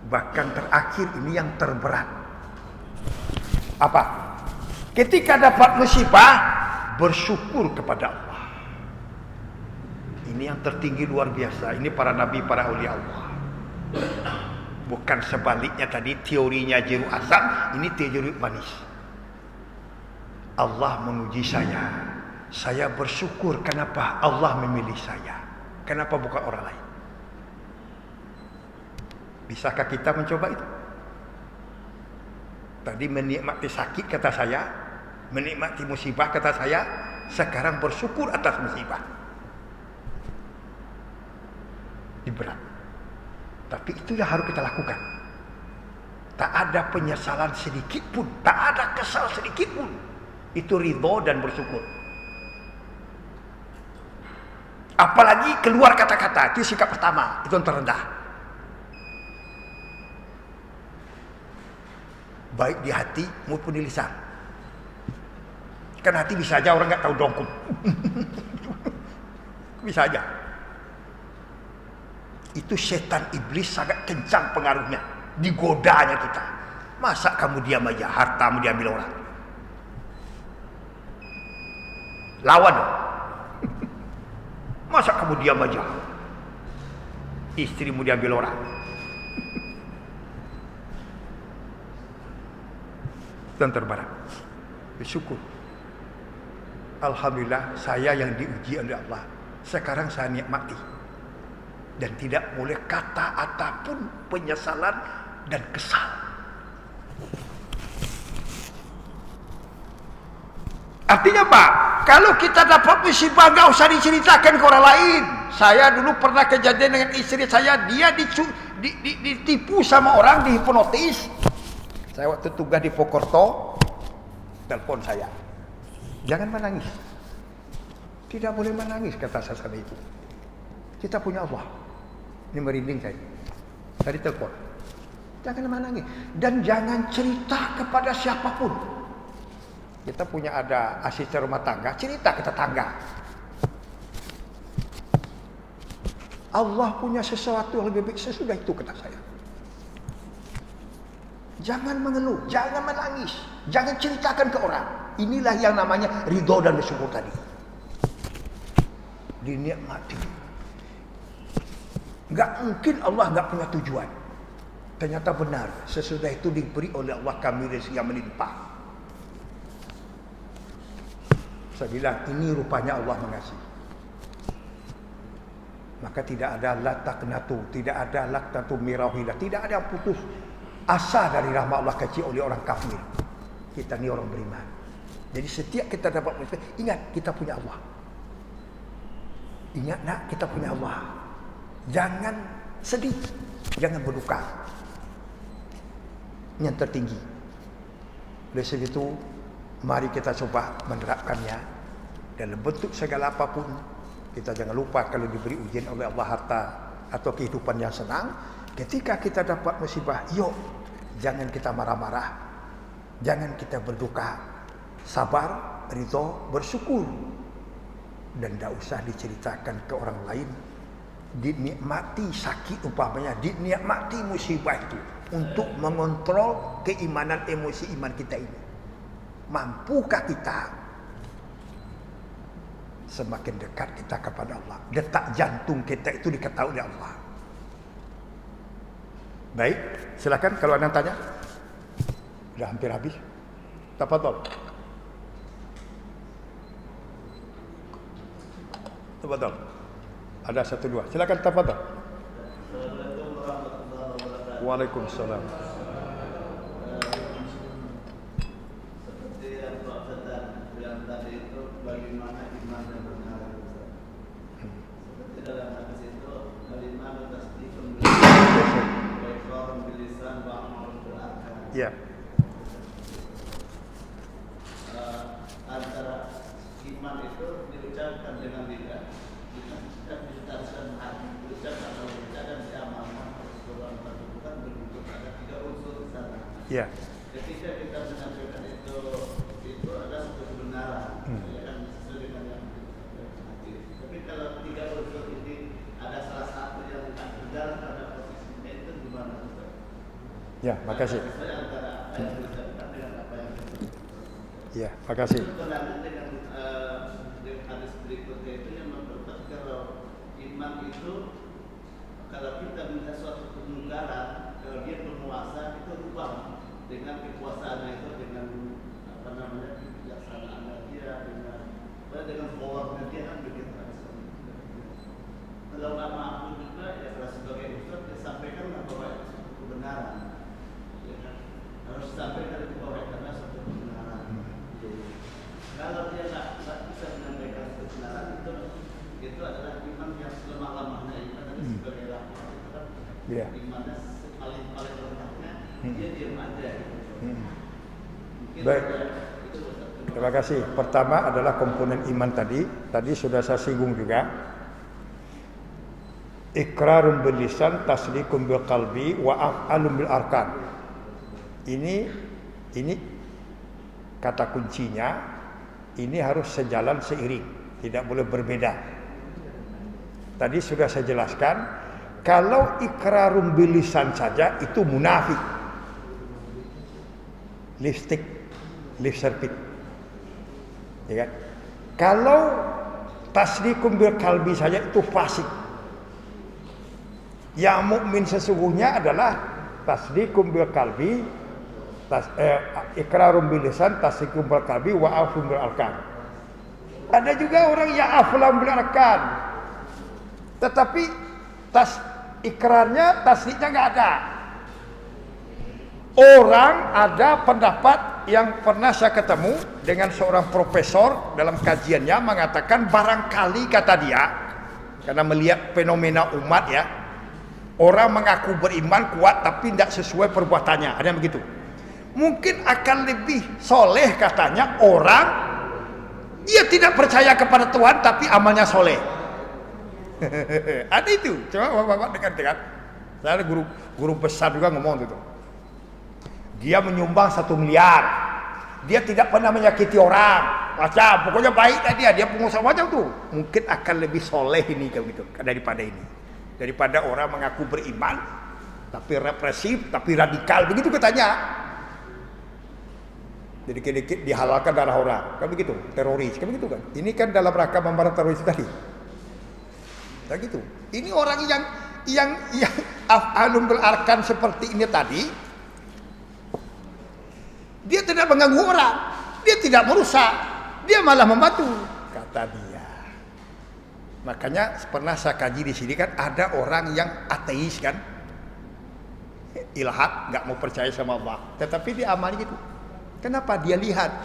Bahkan terakhir ini yang terberat. Apa? Ketika dapat musibah, bersyukur kepada Allah. Ini yang tertinggi luar biasa. Ini para nabi, para aulia Allah. Bukan sebaliknya tadi teorinya jeruk asam, ini jeruk manis. Allah menguji saya. Saya bersyukur kenapa Allah memilih saya. Kenapa bukan orang lain? Bisakah kita mencoba itu? Tadi menikmati sakit kata saya, menikmati musibah kata saya, sekarang bersyukur atas musibah. Ini berat. Tapi itu yang harus kita lakukan. Tak ada penyesalan sedikit pun, tak ada kesal sedikit pun. Itu ridho dan bersyukur. Apalagi keluar kata-kata, itu sikap pertama, itu yang terendah. Baik di hati maupun di lisan. Kan hati bisa aja orang nggak tahu dongkum. Bisa aja. Itu setan iblis sangat kencang pengaruhnya. Digodanya kita. Masa kamu diam aja, hartamu diambil orang. Lawan dong. Masa kamu diam aja, istrimu diambil orang. Dan terbarak. Bersyukur. Alhamdulillah saya yang diuji oleh Allah. Sekarang saya nikmati. Dan tidak boleh kata apapun penyesalan dan kesal. Artinya apa? Kalau kita dapat musibah nggak usah diceritakan ke orang lain. Saya dulu pernah kejadian dengan istri saya. Dia ditipu sama orang, dihipnotis. Saya waktu tugas di Pokerto, telepon saya. Jangan menangis. Tidak boleh menangis, kata saya sama itu. Kita punya Allah. Ini merinding saya. Tadi telepon. Jangan menangis. Dan jangan cerita kepada siapapun. Kita punya ada asisten rumah tangga, cerita ke tetangga. Allah punya sesuatu yang lebih baik sesudah itu, kata saya. Jangan mengeluh, jangan menangis, jangan ceritakan ke orang. Inilah yang namanya ridho dan bersyukur tadi. Dinikmati. Gak mungkin Allah gak punya tujuan. Ternyata benar, sesudah itu diberi oleh Allah kami rezeki yang melimpah. Saya bilang ini rupanya Allah mengasihi. Maka tidak ada la taqnatu, tidak ada la taqnatu mirahillah, tidak ada yang putus asa dari rahmat Allah kecil oleh orang kafir. Kita ni orang beriman. Jadi setiap kita dapat musibah, ingat kita punya Allah. Ingat nak, kita punya Allah. Jangan sedih, jangan berduka. Yang tertinggi. Oleh sebab itu Mari kita coba menerapkannya dalam bentuk segala apapun. Kita jangan lupa kalau diberi ujian oleh Allah harta atau kehidupan yang senang. Ketika kita dapat musibah, yuk jangan kita marah-marah, jangan kita berduka, sabar, ridho, bersyukur, dan tidak usah diceritakan ke orang lain. Dinikmati sakit umpamanya, dinikmati musibah itu untuk mengontrol keimanan emosi iman kita ini. Mampukah kita? Semakin dekat kita kepada Allah, detak jantung kita itu diketahui oleh Allah. Baik, silakan kalau anda tanya. Sudah hampir habis. Tafadhol. Tafadhol. Ada satu dua. Silakan tafadhol. Assalamualaikum warahmatullahi wabarakatuh. Waalaikumsalam. Seperti yang Pak Ustaz bilang tadi itu, bagaimana iman yang benar, Ustaz. Seperti dalam hadis itu, bagaimana tasdiqun bil wa iqrarun bil lisan wa amalun bil arkan. Ya. Antara iman itu diucapkan dengan lidah, dan diucapkan hati, diucapkan oleh lidah dan diamalkan oleh seluruh anggota tubuh, berbentuk ada 3 unsur di sana. Ya. Ketika kita menyampaikan itu ada satu kebenaran, ya kan, sesuai dengan yang hati. Tapi kalau 3 unsur ini ada salah satu yang tak berjalan pada posisinya, itu gimana, Ustaz? Ya, makasih. Sesuai antara apa yang diucapkan dengan apa yang Ya, makasih. itu berlanjut dengan hadis berikutnya itu yang memperkuat kalau iman itu, kalau kita melihat suatu kemungkaran, kalau dia berkuasa itu rubah dengan kekuasaannya itu, dengan apa namanya, kebijaksanaannya dia, dengan powernya dia, kan begitu. Kalau nggak mampu juga, ya kalau sebagai ustaz dia sampaikan bahwa itu suatu kebenaran, ya kan? Harus disampaikan itu bahwa itu adalah suatu kebenaran. Kalau dia nggak bisa menyampaikan kebenaran itu adalah iman yang selemah-lemahnya iman, tadi sebagai rahmat itu kan imannya paling lengkapnya, dia diam aja. Mungkin Baik. Itu Terima kasih. Pertama adalah komponen iman tadi sudah saya singgung juga. Iqrarun bil lisan, tasdiqun bil qalbi, wa af'alun bil arkan. Ini kata kuncinya. Ini harus sejalan seiring, tidak boleh berbeda. Tadi sudah saya jelaskan, kalau iqrarun bil lisan saja itu munafik. Lipstick, lip service. Ya kan? Kalau tasdiqun bil qalbi saja itu fasik. Yang mukmin sesungguhnya adalah tasdiqun bil qalbi, iqrarun bil lisan, tasdiqun bil qalbi, wa afun bil arkan. Ada juga orang yang aflam bil arkan, tetapi ikrarnya, tasdiknya enggak ada. Orang ada pendapat yang pernah saya ketemu dengan seorang profesor dalam kajiannya mengatakan barangkali kata dia, karena melihat fenomena umat ya, orang mengaku beriman kuat tapi tidak sesuai perbuatannya, ada yang begitu. Mungkin akan lebih soleh katanya orang ia tidak percaya kepada Tuhan tapi amalnya soleh. Ada itu, coba bapak dengar. Saya ada guru besar juga ngomong itu. Dia menyumbang 1 miliar. Dia tidak pernah menyakiti orang. Macam, pokoknya baik dia pengusaha macam tuh. Mungkin akan lebih soleh ini kayak gitu daripada ini. Daripada orang mengaku beriman tapi represif, tapi radikal, begitu katanya. Jadi dikit-dikit dihalalkan darah orang, kan begitu, teroris, kan begitu kan. Ini kan dalam rangka memberantas teroris tadi. Nah gitu. Ini orang yang af'alun bil arkan seperti ini tadi, dia tidak mengganggu orang, dia tidak merusak, dia malah membantu, kata dia. Makanya pernah saya kaji di sini kan ada orang yang ateis kan, ilhad, nggak mau percaya sama Allah, tetapi dia amal gitu. Kenapa? Dia lihat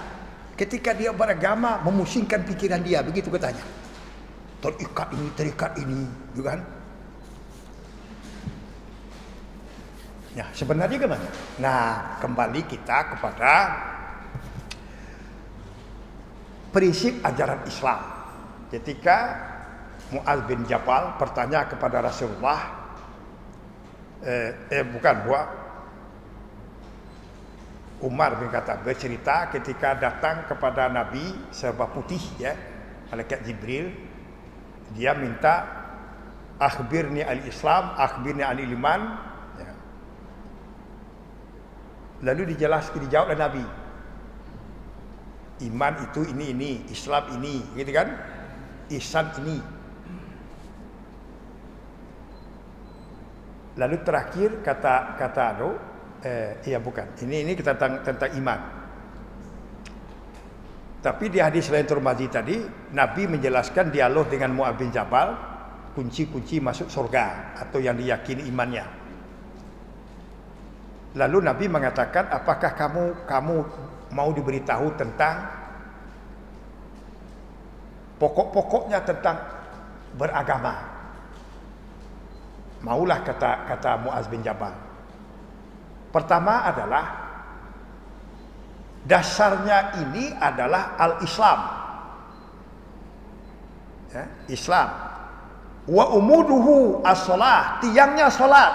ketika dia beragama memusingkan pikiran dia, begitu katanya. Terikat ini, juga kan? Ya, sebenarnya gimana? Nah, kembali kita kepada prinsip ajaran Islam. Ketika Mu'adz bin Jabal bertanya kepada Rasulullah, Umar bin Khattab bercerita ketika datang kepada Nabi serba putih, ya, malaikat Jibril, dia minta akhbirni al-Islam, akhbirni al-iman, ya. Lalu dijawab oleh Nabi, iman itu ini, Islam ini, gitu kan, ihsan ini. Lalu terakhir kata ini kita tentang iman. Tapi di hadis lain Tirmidzi tadi, Nabi menjelaskan dialog dengan Mu'adz bin Jabal, kunci-kunci masuk surga atau yang diyakini imannya. Lalu Nabi mengatakan, apakah kamu mau diberitahu tentang pokok-pokoknya tentang beragama? Maulah, kata Mu'adz bin Jabal. Pertama adalah dasarnya ini adalah al-Islam, ya, Islam. Wa umuduhu as-shalah, tiangnya salat.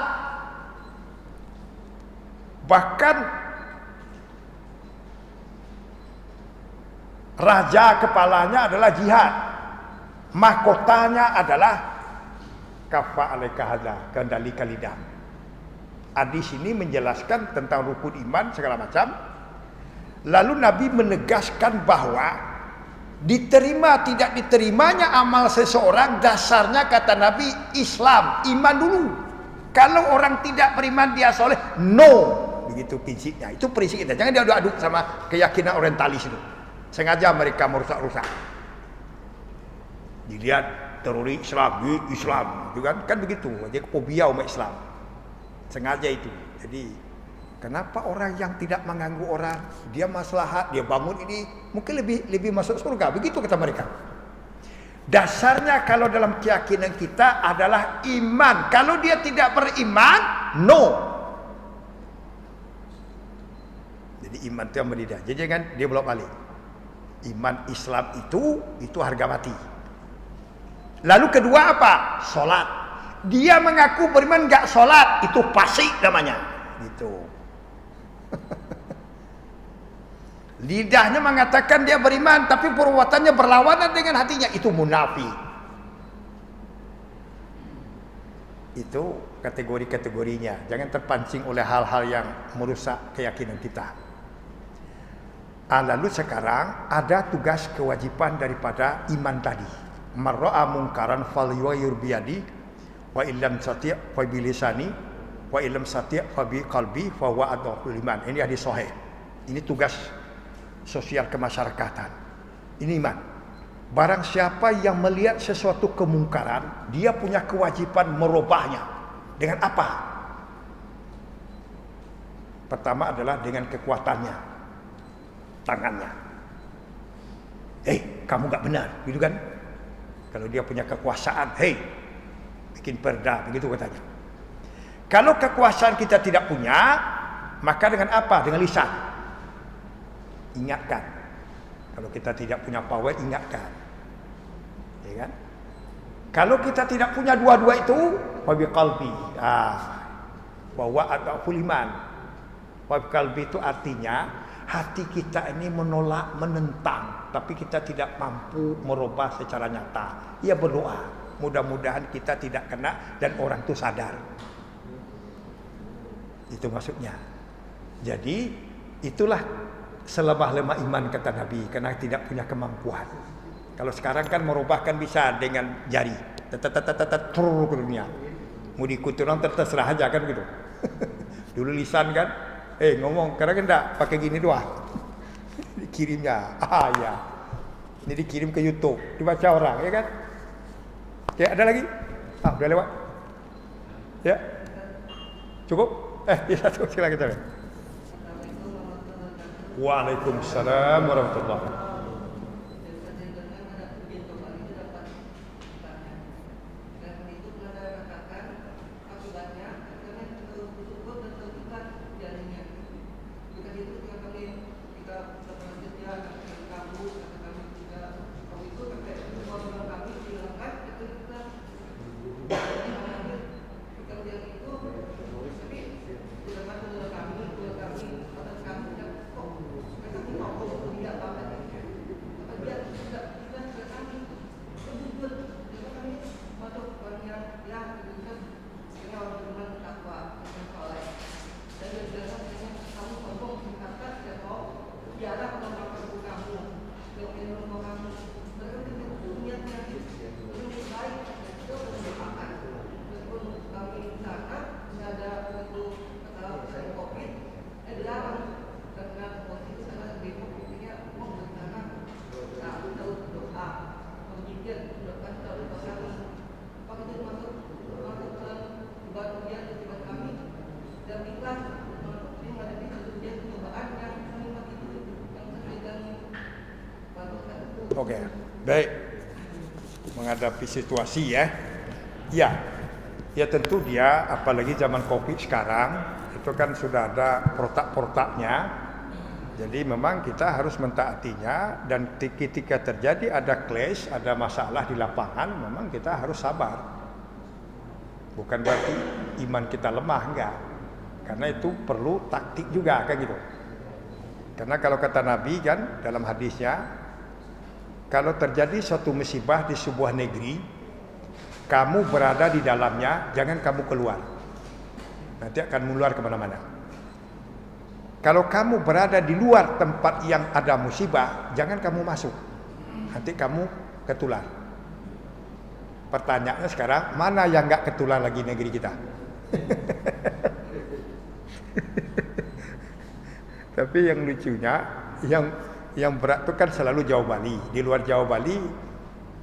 Bahkan raja kepalanya adalah jihad, mahkotanya adalah kafa alaika hadza, kendali lidah. Hadis ini menjelaskan tentang rukun iman segala macam. Lalu Nabi menegaskan bahwa diterima tidak diterimanya amal seseorang dasarnya, kata Nabi, Islam, iman dulu. Kalau orang tidak beriman dia soleh, no, begitu prinsipnya. Itu prinsip kita. Jangan diaduk-aduk sama keyakinan orientalis itu. Sengaja mereka merusak-rusak. Dilihat teroris Islam, itu kan begitu. Jadi fobia umat Islam. Sengaja itu. Jadi kenapa orang yang tidak mengganggu orang, dia maslahat, dia bangun ini, mungkin lebih masuk surga. Begitu kata mereka. Dasarnya kalau dalam keyakinan kita adalah iman. Kalau dia tidak beriman, no. Jadi iman itu yang berbeda. Jadi jangan dia bolak balik. Iman Islam itu harga mati. Lalu kedua apa? Salat. Dia mengaku beriman enggak salat, itu fasik namanya. Gitu. Lidahnya mengatakan dia beriman, tapi perbuatannya berlawanan dengan hatinya, itu munafik. Itu kategori-kategorinya. Jangan terpancing oleh hal-hal yang merusak keyakinan kita. Lalu sekarang ada tugas kewajiban daripada iman tadi. Marra'a munkaran falyughayyir biyadi wa illam sati' fa bilisani wa illam sati' fa bi qalbi fa huwa adhaful iman. Ini hadis sahih. Ini tugas sosial kemasyarakatan. Ini iman. Barang siapa yang melihat sesuatu kemungkaran, dia punya kewajiban merubahnya. Dengan apa? Pertama adalah dengan kekuatannya, tangannya. Kamu gak benar, gitu kan? Kalau dia punya kekuasaan, bikin perda, begitu katanya. Kalau kekuasaan kita tidak punya, maka dengan apa? Dengan lisan. Ingatkan. Kalau kita tidak punya power, ingatkan. Ya kan? Kalau kita tidak punya dua-dua itu, wabi qalbi. Bahwa ada fuliman. Wabi qalbi itu artinya hati kita ini menolak, menentang, tapi kita tidak mampu merubah secara nyata. Ya berdoa, mudah-mudahan kita tidak kena dan orang itu sadar. Itu maksudnya. Jadi itulah selemah-lemah iman kata Nabi, karena tidak punya kemampuan. Kalau sekarang kan merubah kan bisa dengan jari, ke dunia. Mau diikuti orang terserah aja kan gitu. Dulu lisan kan, ngomong, karena kan enggak pakai gini doang. Dikirimnya, ya. Ini dikirim ke YouTube, dibaca orang, ya kan? Ya, ada lagi? Udah lewat. Ya. Cukup? Satu silakan kita. Waalaikumsalam warahmatullahi wabarakatuh. Oke, baik. Menghadapi situasi ya. Ya tentu dia, apalagi zaman Covid sekarang, itu kan sudah ada protap-protapnya. Jadi memang kita harus mentaatinya, dan ketika terjadi ada clash, ada masalah di lapangan, memang kita harus sabar. Bukan berarti iman kita lemah, enggak. Karena itu perlu taktik juga kayak gitu. Karena kalau kata Nabi kan dalam hadisnya, kalau terjadi suatu musibah di sebuah negeri, kamu berada di dalamnya, jangan kamu keluar. Nanti akan menular kemana-mana. Kalau kamu berada di luar tempat yang ada musibah, jangan kamu masuk. Nanti kamu ketular. Pertanyaannya sekarang, mana yang enggak ketular lagi negeri kita? Tapi yang lucunya, yang berat itu kan selalu Jawa Bali. Di luar Jawa Bali,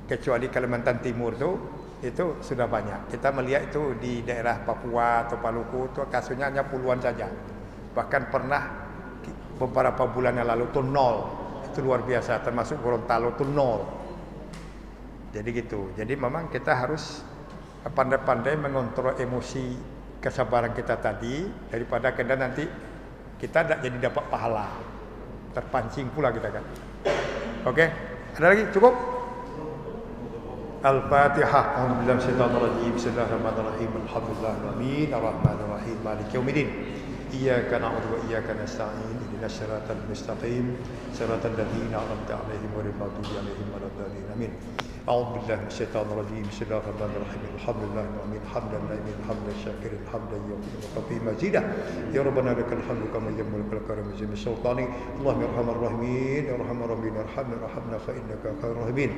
kecuali Kalimantan Timur itu sudah banyak. Kita melihat itu di daerah Papua atau Maluku itu kasusnya hanya puluhan saja. Bahkan pernah beberapa bulan yang lalu itu 0. Itu luar biasa, termasuk Gorontalo itu 0. Jadi gitu. Jadi memang kita harus pandai-pandai mengontrol emosi kesabaran kita tadi, daripada kita nanti kita tidak jadi dapat pahala. Terpancing pula kita kan. Oke? Ada lagi? Cukup? Al-Fatihah. A'udzubillahi minasyaitonir rajim. Bismillahirrahmanirrahim. Alhamdulillahirabbil alamin. Arrahmanirrahim. Maliki yaumiddin. Iyyaka na'budu wa iyyaka nasta'in. Ihdinas siratal mustaqim. Siratal ladzina an'amta 'alaihim ghairil maghdubi 'alaihim waladdallin. Amin. A'udzu billahi minasyaitonir rajim. Bismillahirrahmanirrahim. Alhamdulillahirabbil alamin. Hamdan syakirin hamdan yukafi mazidah. Ya Rabbana lakal hamdu kama yanbaghi lil karam jami sultani. Allahumma arhamar rahimin, ya arhamar rahimin, arhamna fa innaka khairur rahimin.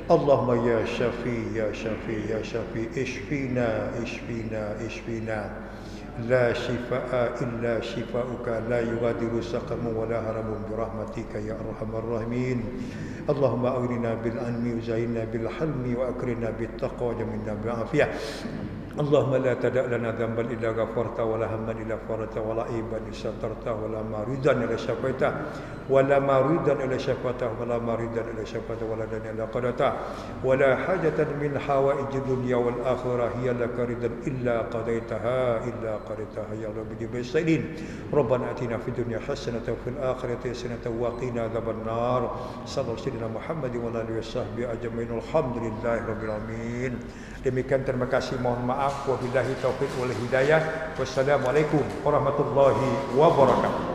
Allahumma ya syafi ya syafi ya syafi ishfina ishfina ishfina. لا شفاء إلا شفاؤك لا يغادر سقما ولا هرما برحمتك يا أرحم الراحمين اللهم أغننا بالعلم وزينا بالحلم وأكرمنا بالتقوى وجملنا بالعافية اللهم لا تدع لنا ذنبا إلا غفرته ولا هما إلا فرجته ولا عيبا إلا سترته ولا مريضا إلا شفيته ولا مريضا إلا شفيته ولا مريضا إلا شفيته ولا دين إلا قضيته ولا حاجة من حوائج الدنيا والآخرة هي لك رضا إلا قضيتها يا رب بالسائلين ربنا آتنا في الدنيا حسنة وفي الآخرة حسنة وقنا عذاب النار صلى الله عليه وسلم محمد وعلى آله وصحبه أجمعين الحمد لله رب العالمين. Demikian, terima kasih, mohon maaf, wabillahi taufiq wal hidayah. Wassalamualaikum warahmatullahi wabarakatuh.